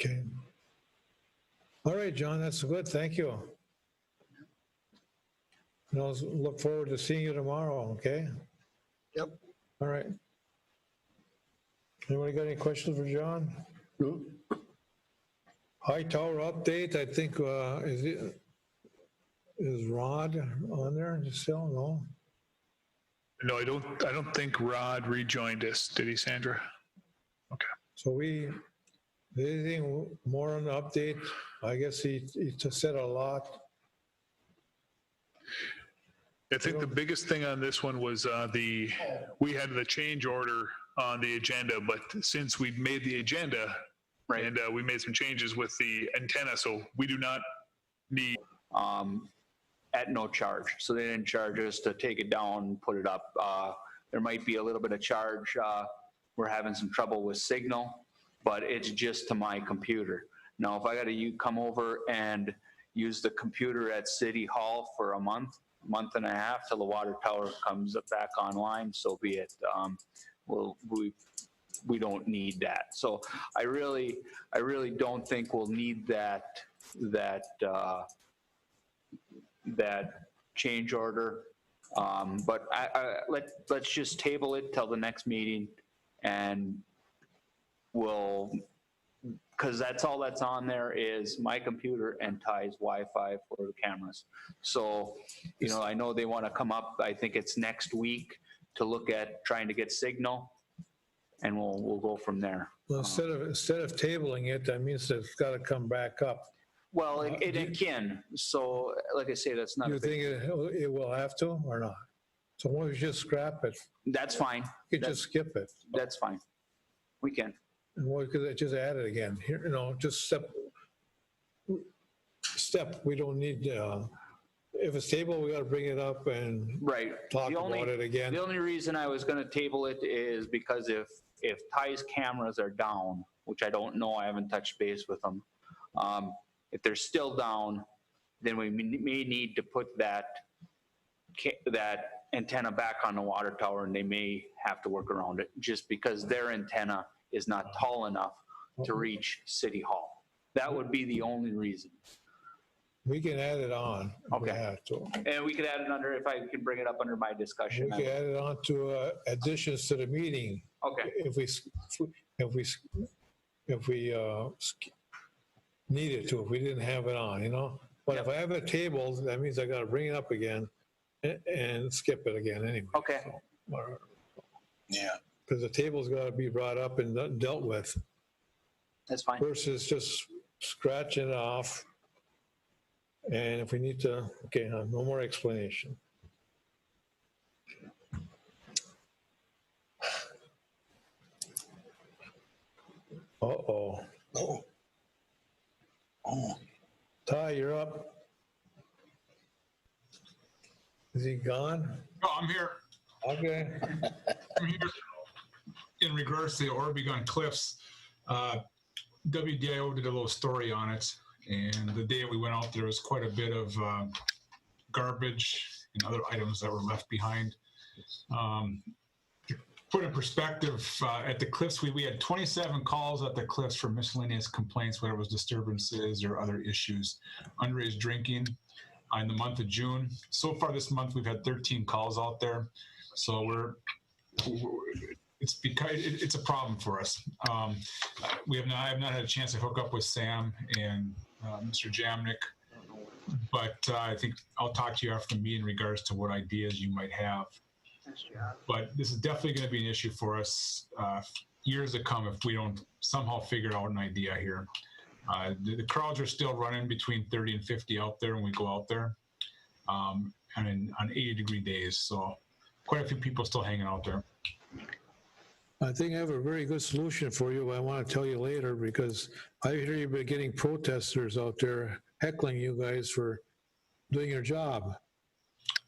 Okay. All right, John, that's good. Thank you. And I'll look forward to seeing you tomorrow, okay? Yep. All right. Anybody got any questions for John? No. High tower update, I think, is Rod on there still? No? No, I don't think Rod rejoined us. Did he, Sandra? Okay. So anything more on the update? I guess he said a lot. I think the biggest thing on this one was we had the change order on the agenda, but since we made the agenda, right, and we made some changes with the antenna, so we do not need at no charge. So they didn't charge us to take it down and put it up. There might be a little bit of charge. We're having some trouble with signal, but it's just to my computer. Now, if I got to come over and use the computer at City Hall for a month and a half till the water tower comes back online, so be it. We don't need that. So I really don't think we'll need that change order. But let's just table it till the next meeting, and because that's all that's on there is my computer and Ty's Wi-Fi for the cameras. So, I know they want to come up, I think it's next week, to look at trying to get signal, and we'll go from there. Well, instead of tabling it, that means it's got to come back up. Well, it can. So, like I say, that's not. You think it will have to or not? So why don't we just scrap it? That's fine. You can just skip it. That's fine. We can. And we could just add it again here, just step. We don't need, if it's table, we got to bring it up and talk about it again. The only reason I was going to table it is because if Ty's cameras are down, which I don't know, I haven't touched base with them. If they're still down, then we may need to put that antenna back on the water tower, and they may have to work around it just because their antenna is not tall enough to reach City Hall. That would be the only reason. We can add it on. Okay. If we have to. And we could add it under, if I can bring it up under my discussion. We can add it on to additions to the meeting. Okay. If we needed to, if we didn't have it on, But if I have it tabled, that means I got to bring it up again and skip it again anyway. Okay. So, Yeah. because the table's got to be brought up and dealt with. That's fine. Versus just scratching it off. And if we need to, okay, no more explanation. Uh-oh. Oh. Ty, you're up. Is he gone? No, I'm here. Okay. I'm here. In regards to the Oregon Cliffs, WDIO did a little story on it, and the day we went out there was quite a bit of garbage and other items that were left behind. To put in perspective, at the Cliffs, we had 27 calls at the Cliffs for miscellaneous complaints, whether it was disturbances or other issues. Underage drinking in the month of June. So far this month, we've had 13 calls out there. So it's a problem for us. I have not had a chance to hook up with Sam and Mr. Jamnik, but I think I'll talk to you after me in regards to what ideas you might have. But this is definitely going to be an issue for us years to come if we don't somehow figure out an idea here. The crowds are still running between 30 and 50 out there when we go out there, and on 80-degree days. So quite a few people still hanging out there. I think I have a very good solution for you, but I want to tell you later because I hear you've been getting protesters out there heckling you guys for doing your job.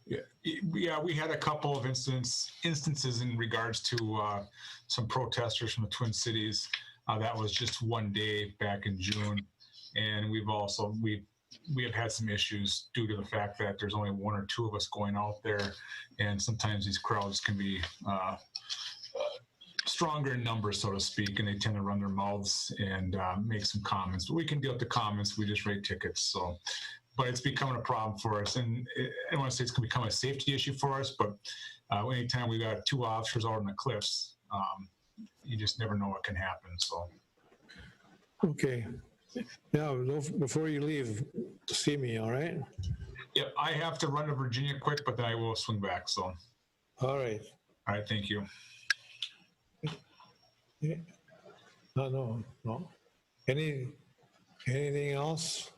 Yeah, we had a couple of instances in regards to some protesters from the Twin Cities. That was just one day back in June. And we have had some issues due to the fact that there's only one or two of us going out there. And sometimes these crowds can be stronger in numbers, so to speak, and they tend to run their mouths and make some comments. But we can deal with the comments. We just write tickets. So, but it's becoming a problem for us. And I don't want to say it's going to become a safety issue for us, but anytime we got two officers out on the cliffs, you just never know what can happen. So. Okay. Now, before you leave, see me, all right? Yep, I have to run to Virginia quick, but then I will swing back. So. All right. All right. Thank you. Yeah. No. Anything else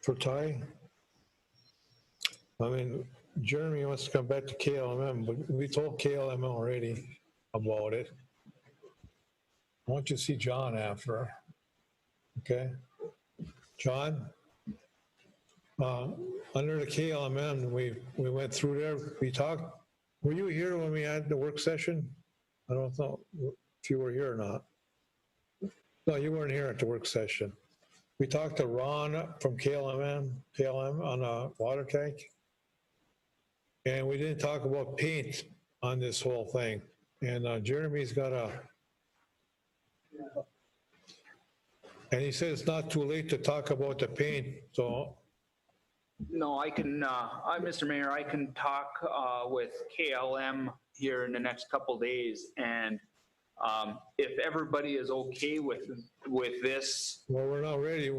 for Ty? I mean, Jeremy wants to come back to KLM, but we told KLM already about it. I want you to see John after. Okay? John? Under the KLM, we went through there. We talked. Were you here when we had the work session? I don't know if you were here or not. No, you weren't here at the work session. We talked to Ron from KLM on a water tank. And we didn't talk about paint on this whole thing. And Jeremy's got and he said it's not too late to talk about the paint, so. No, I can, Mr. Mayor, I can talk with KLM here in the next couple days, and if everybody is okay with this. Well, we're not ready.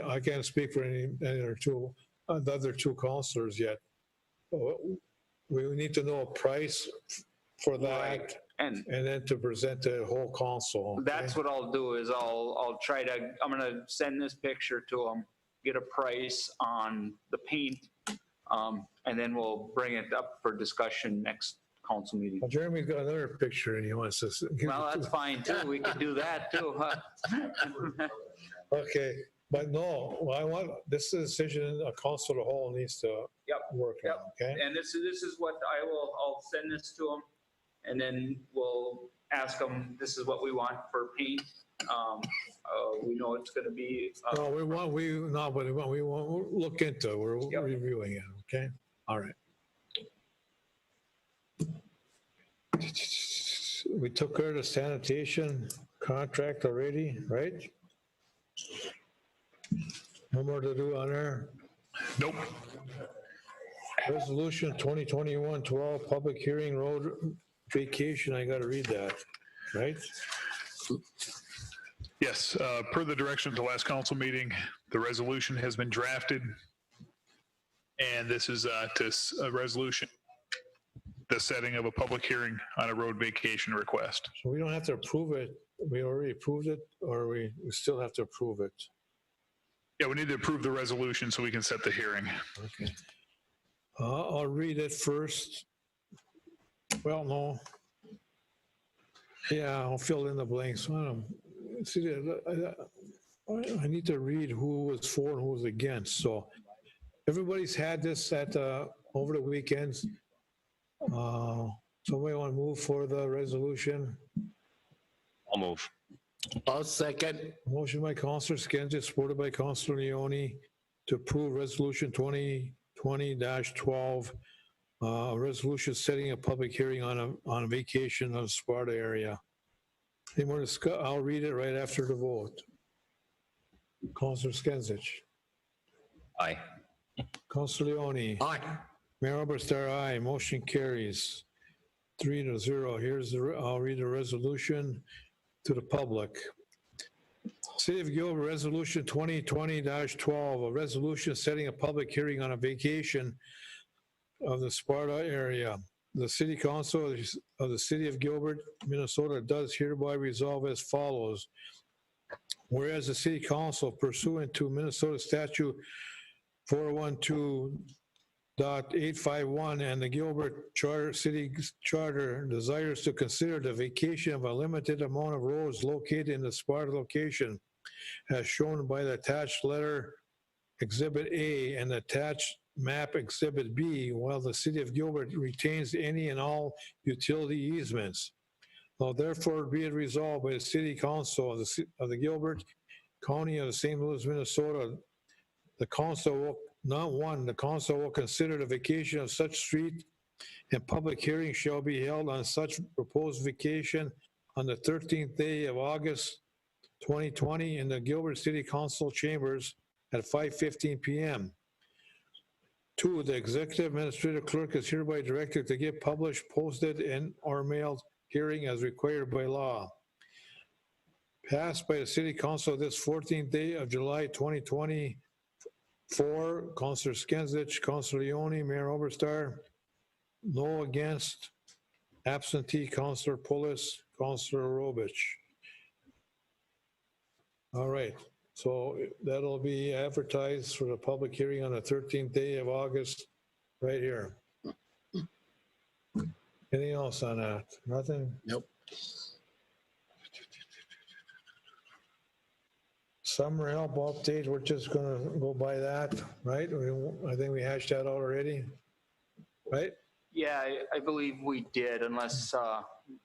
I can't speak for any other two, the other two counselors yet. We need to know a price for that, Right. and then to present the whole council. Okay? That's what I'll do is I'm gonna send this picture to them, get a price on the paint, and then we'll bring it up for discussion next council meeting. Well, Jeremy's got another picture and he wants to. Well, that's fine too. We can do that too, huh? Okay, but no, I want, this is a decision a council of the whole needs to work on, okay? And this is what I'll send this to them, and then we'll ask them, this is what we want for paint. We know it's gonna be. No, we won't look into it. We're reviewing it, okay? All right. We took care of the sanitation contract already, right? No more to do on there? Nope. Resolution 2021-12, public hearing road vacation, I gotta read that, right? Yes, per the direction of the last council meeting, the resolution has been drafted. And this is a resolution, the setting of a public hearing on a road vacation request. So we don't have to approve it, we already approved it, or we still have to approve it? Yeah, we need to approve the resolution so we can set the hearing. Okay. I'll read it first. Well, no. Yeah, I'll fill in the blanks. See, I need to read who was for and who was against. So everybody's had this over the weekends. Somebody want to move for the resolution? I'll move. I'll second. Motion by Councilor Skinsich, supported by Councilor Leone, to approve Resolution 2020-12, a resolution setting a public hearing on a vacation of Sparta area. Any more discuss? I'll read it right after the vote. Councilor Skinsich. Aye. Councilor Leone. Aye. Mayor Oberstar, aye. Motion carries 3-0. I'll read the resolution to the public. City of Gilbert Resolution 2020-12, a resolution setting a public hearing on a vacation of the Sparta area. The City Council of the City of Gilbert, Minnesota does hereby resolve as follows. Whereas the City Council pursuant to Minnesota Statute 412 .851 and the Gilbert Charter City Charter desires to consider the vacation of a limited amount of roads located in the Sparta location as shown by the attached letter Exhibit A and attached map Exhibit B, while the city of Gilbert retains any and all utility easements. Now therefore be it resolved by the City Council of the Gilbert County of the St. Louis, Minnesota, the council will, not one, the council will consider the vacation of such street and public hearing shall be held on such proposed vacation on the 13th day of August 2020 in the Gilbert City Council chambers at 5:15 p.m. 2, the executive administrative clerk is hereby directed to get published, posted, and or mailed hearing as required by law. Passed by the City Council this 14th day of July 2024, Councilor Skenzich, Councilor Leone, Mayor Oberstar, no against, absentee Councilor Pulis, Councilor Robich. All right, so that'll be advertised for the public hearing on the 13th day of August, right here. Anything else on that? Nothing? Nope. Summer help update, we're just gonna go by that, right? I think we hashed that out already, right? Yeah, I believe we did, unless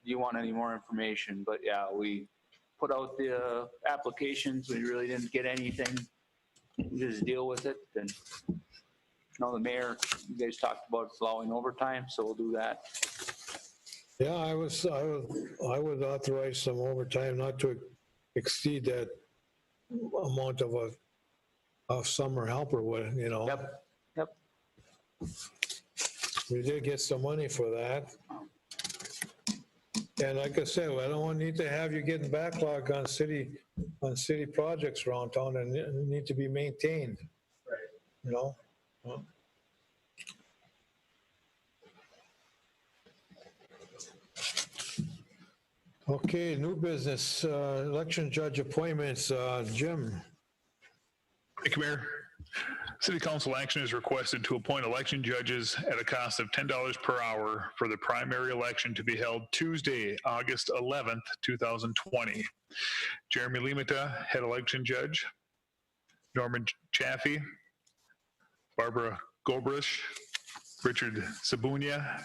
you want any more information. But yeah, we put out the applications. We really didn't get anything. We just deal with it. And the mayor, you guys talked about allowing overtime, so we'll do that. Yeah, I would authorize some overtime, not to exceed that amount of summer help or what, you know. Yep. We did get some money for that. And like I said, I don't need to have you getting backlog on city projects around town and need to be maintained. Right. You know? Okay, new business, election judge appointments, Jim. Thank you, Mayor. City Council action is requested to appoint election judges at a cost of $10 per hour for the primary election to be held Tuesday, August 11th, 2020. Jeremy Limita, head election judge. Norman Chaffee, Barbara Gobrish, Richard Sabunia,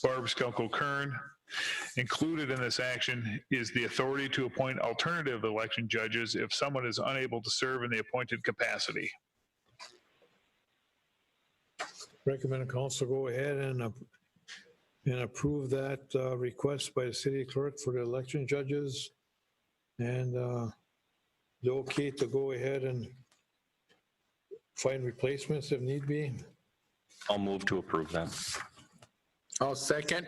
Barb Skelko-Kern. Included in this action is the authority to appoint alternative election judges if someone is unable to serve in the appointed capacity. Recommend council go ahead and approve that request by the city clerk for the election judges, and the okay to go ahead and find replacements if need be. I'll move to approve that. I'll second.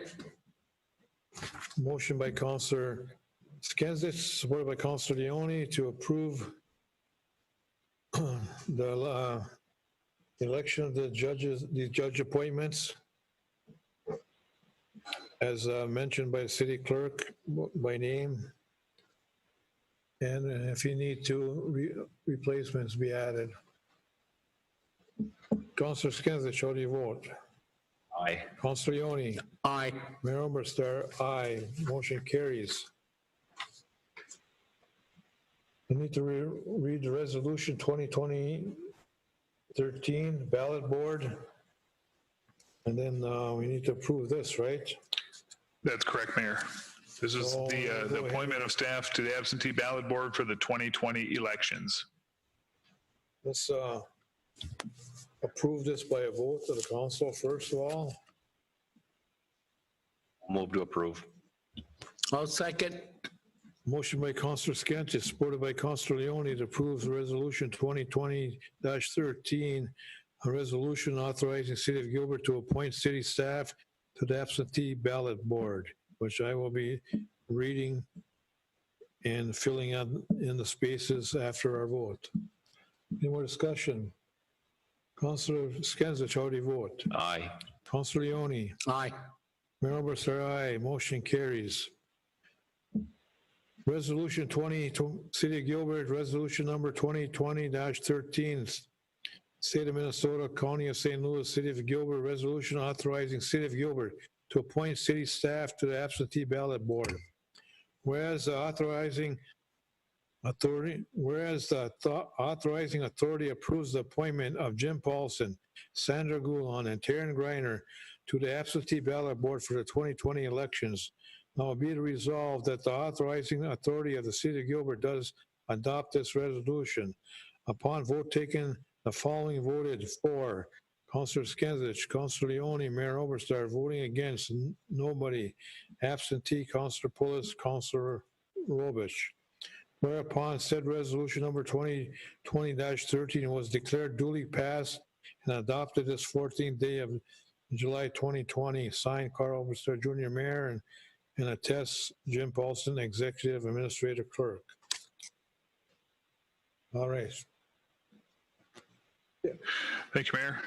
Motion by Councilor Skenzich, supported by Councilor Leone to approve the election of the judges, the judge appointments as mentioned by the city clerk by name. And if you need to, replacements be added. Councilor Skenzich, how do you vote? Aye. Councilor Leone? Aye. Mayor Oberstar, aye. Motion carries. We need to read the resolution 2020-13 ballot board. And then we need to approve this, right? That's correct, Mayor. This is the appointment of staff to the absentee ballot board for the 2020 elections. Let's approve this by a vote of the council first of all. Move to approve. I'll second. Motion by Councilor Skenzich, supported by Councilor Leone to approve the resolution 2020-13, a resolution authorizing the city of Gilbert to appoint city staff to the absentee ballot board, which I will be reading and filling in the spaces after our vote. Any more discussion? Councilor Skenzich, how do you vote? Aye. Councilor Leone? Aye. Mayor Oberstar, aye. Motion carries. Resolution 20, City of Gilbert, resolution number 2020-13, State of Minnesota, County of St. Louis, City of Gilbert, resolution authorizing City of Gilbert to appoint city staff to the absentee ballot board. Whereas the authorizing authority approves the appointment of Jim Paulson, Sandra Goulon, and Taryn Griner to the absentee ballot board for the 2020 elections. Now be it resolved that the authorizing authority of the City of Gilbert does adopt this resolution. Upon vote taken, the following voted for: Councilor Skenzich, Councilor Leone, Mayor Oberstar. Voting against, nobody. Absentee, Councilor Pulis, Councilor Robich. Whereupon said resolution number 2020-13 was declared duly passed and adopted this 14th day of July 2020. Signed, Carl Oberstar Jr., Mayor, and attests Jim Paulson, Executive Administrative Clerk. All right. Thank you, Mayor.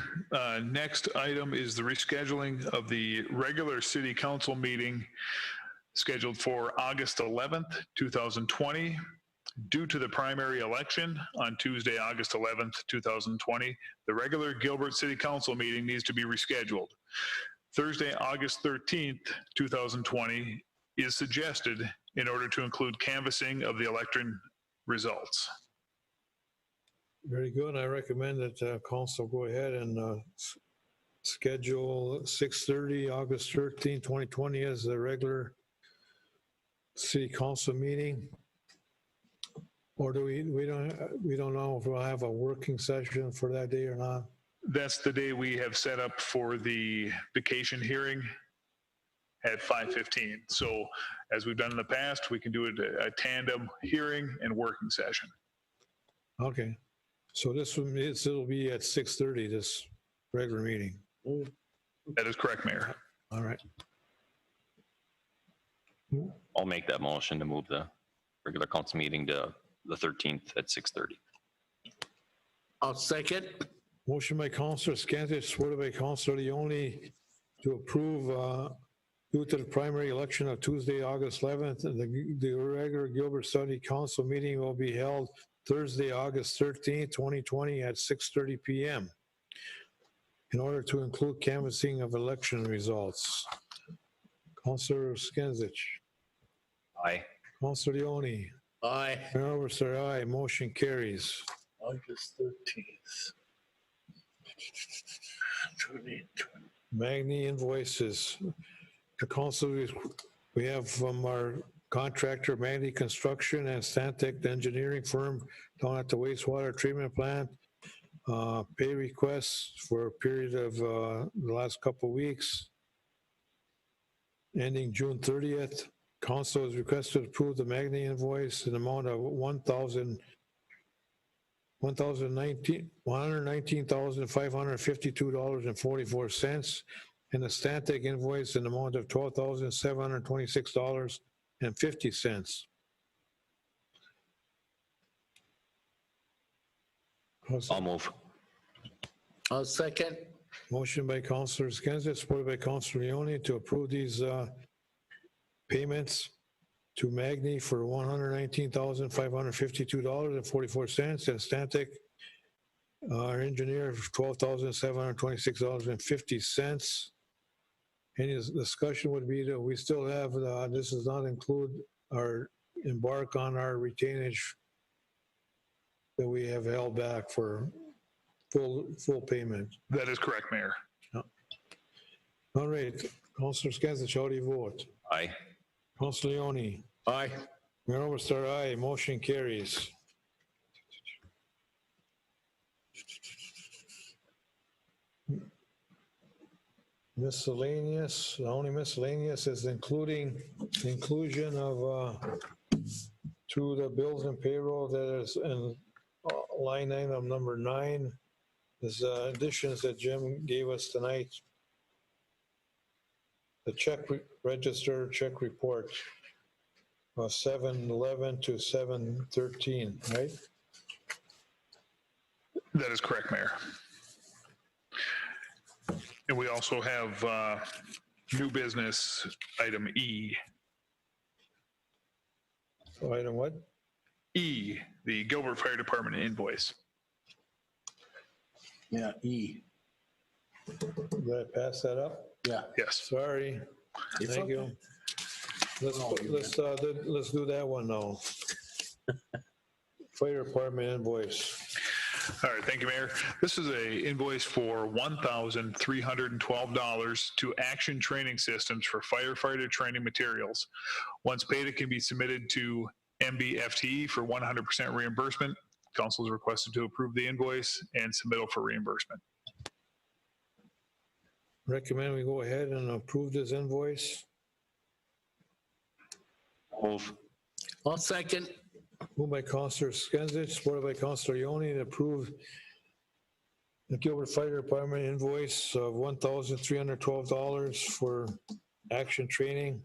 Next item is the rescheduling of the regular city council meeting scheduled for August 11th, 2020. Due to the primary election on Tuesday, August 11th, 2020, the regular Gilbert City Council meeting needs to be rescheduled. Thursday, August 13th, 2020 is suggested in order to include canvassing of the election results. Very good. I recommend that council go ahead and schedule 6:30, August 13, 2020 as the regular city council meeting. Or do we don't know if we'll have a working session for that day or not? That's the day we have set up for the vacation hearing at 5:15. So as we've done in the past, we can do a tandem hearing and working session. Okay. So it'll be at 6:30, this regular meeting. That is correct, Mayor. All right. I'll make that motion to move the regular council meeting to the 13th at 6:30. I'll second. Motion by Councilor Skenzich, supported by Councilor Leone, to approve due to the primary election of Tuesday, August 11th, the regular Gilbert City Council meeting will be held Thursday, August 13th, 2020 at 6:30 p.m. in order to include canvassing of election results. Councilor Skenzich. Aye. Councilor Leone. Aye. Mayor Oberstar, aye. Motion carries. August 13th. Magni invoices. The council, we have from our contractor, Magni Construction, and Stantec, the engineering firm down at the wastewater treatment plant. Pay requests for a period of the last couple of weeks, ending June 30th. Council is requested to approve the Magni invoice in the amount of $119,552.44, and the Stantec invoice in the amount of $12,726.50. I'll move. I'll second. Motion by Councilor Skenzich, supported by Councilor Leone, to approve these payments to Magni for $119,552.44, and Stantec, our engineer, for $12,726.50. Any discussion would be that we still have, this does not include our embark on our retainage that we have held back for full payment. That is correct, Mayor. All right, Councilor Skenzich, how do you vote? Aye. Councilor Leone. Aye. Mayor Oberstar, aye. Motion carries. Miscellaneous, the only miscellaneous is inclusion of to the bills and payroll that is in line item number 9. There's additions that Jim gave us tonight. The register check report, 7/11 to 7/13, right? That is correct, Mayor. And we also have new business, item E. So item what? E, the Gilbert Fire Department invoice. Yeah, E. Did I pass that up? Yeah. Yes. Sorry. It's Thank you. Let's do that one now. Fire department invoice. All right, thank you, Mayor. This is a invoice for $1,312 to Action Training Systems for firefighter training materials. Once paid, it can be submitted to MBFTE for 100% reimbursement. Council is requested to approve the invoice and submittal for reimbursement. Recommend we go ahead and approve this invoice. Move. I'll second. Moved by Counselor Skinsich, supported by Counselor Ioni, to approve the Gilbert Fire Department invoice of $1,312 for action training.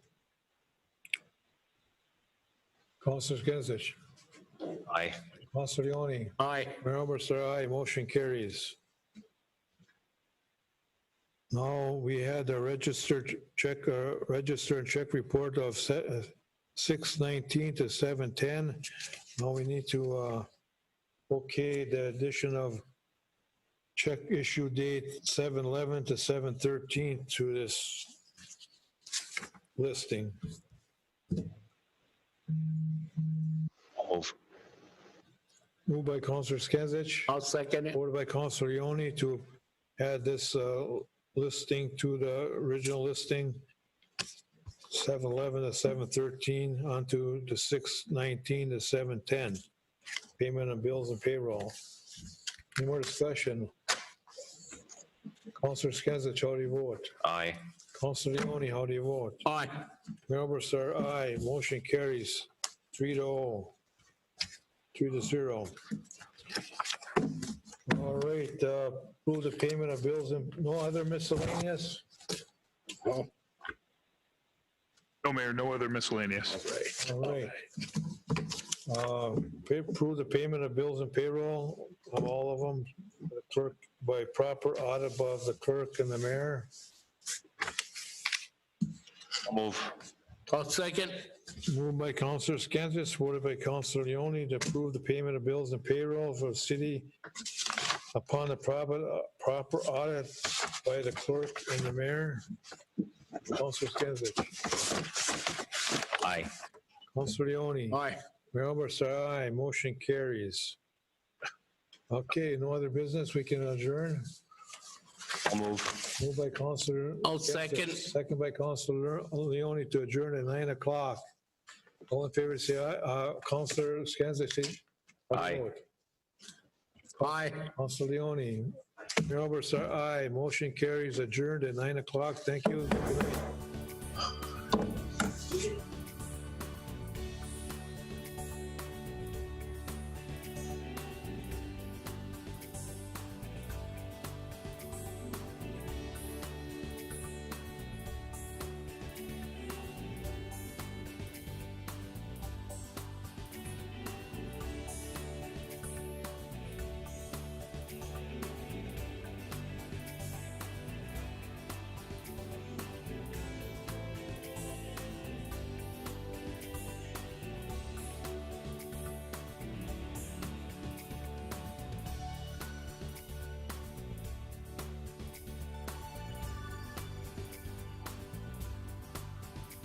Counselor Skinsich. Aye. Counselor Ioni. Aye. Mayor Oberstar, aye. Motion carries. Now, we had the register and check report of 6/19 to 7/10. Now we need to okay the addition of check issue date 7/11 to 7/13 to this listing. Move. Moved by Counselor Skinsich, I'll second it. supported by Counselor Ioni to add this listing to the original listing, 7/11 to 7/13 onto the 6/19 to 7/10. Payment of bills and payroll. Any more discussion? Counselor Skinsich, how do you vote? Aye. Counselor Ioni, how do you vote? Aye. Mayor Oberstar, aye. Motion carries 3-0. 3-0. All right, approve the payment of bills and no other miscellaneous? No, Mayor, no other miscellaneous. All right. Approve the payment of bills and payroll of all of them, the clerk, by proper audit of the clerk and the mayor. Move. I'll second. Moved by Counselor Skinsich, supported by Counselor Leone to approve the payment of bills and payroll for the city upon the proper audit by the clerk and the mayor. Counselor Skinsich. Aye. Counselor Leone. Aye. Mayor Oberstar, aye. Motion carries. Okay, no other business. We can adjourn. I'll move. Moved by Counselor. I'll second. Second by Counselor Leone to adjourn at 9 o'clock. All in favor, say aye. Counselor Skinsich, say Aye. Aye. Counselor Leone. Mayor Oberstar, aye. Motion carries adjourned at 9 o'clock. Thank you. Good night.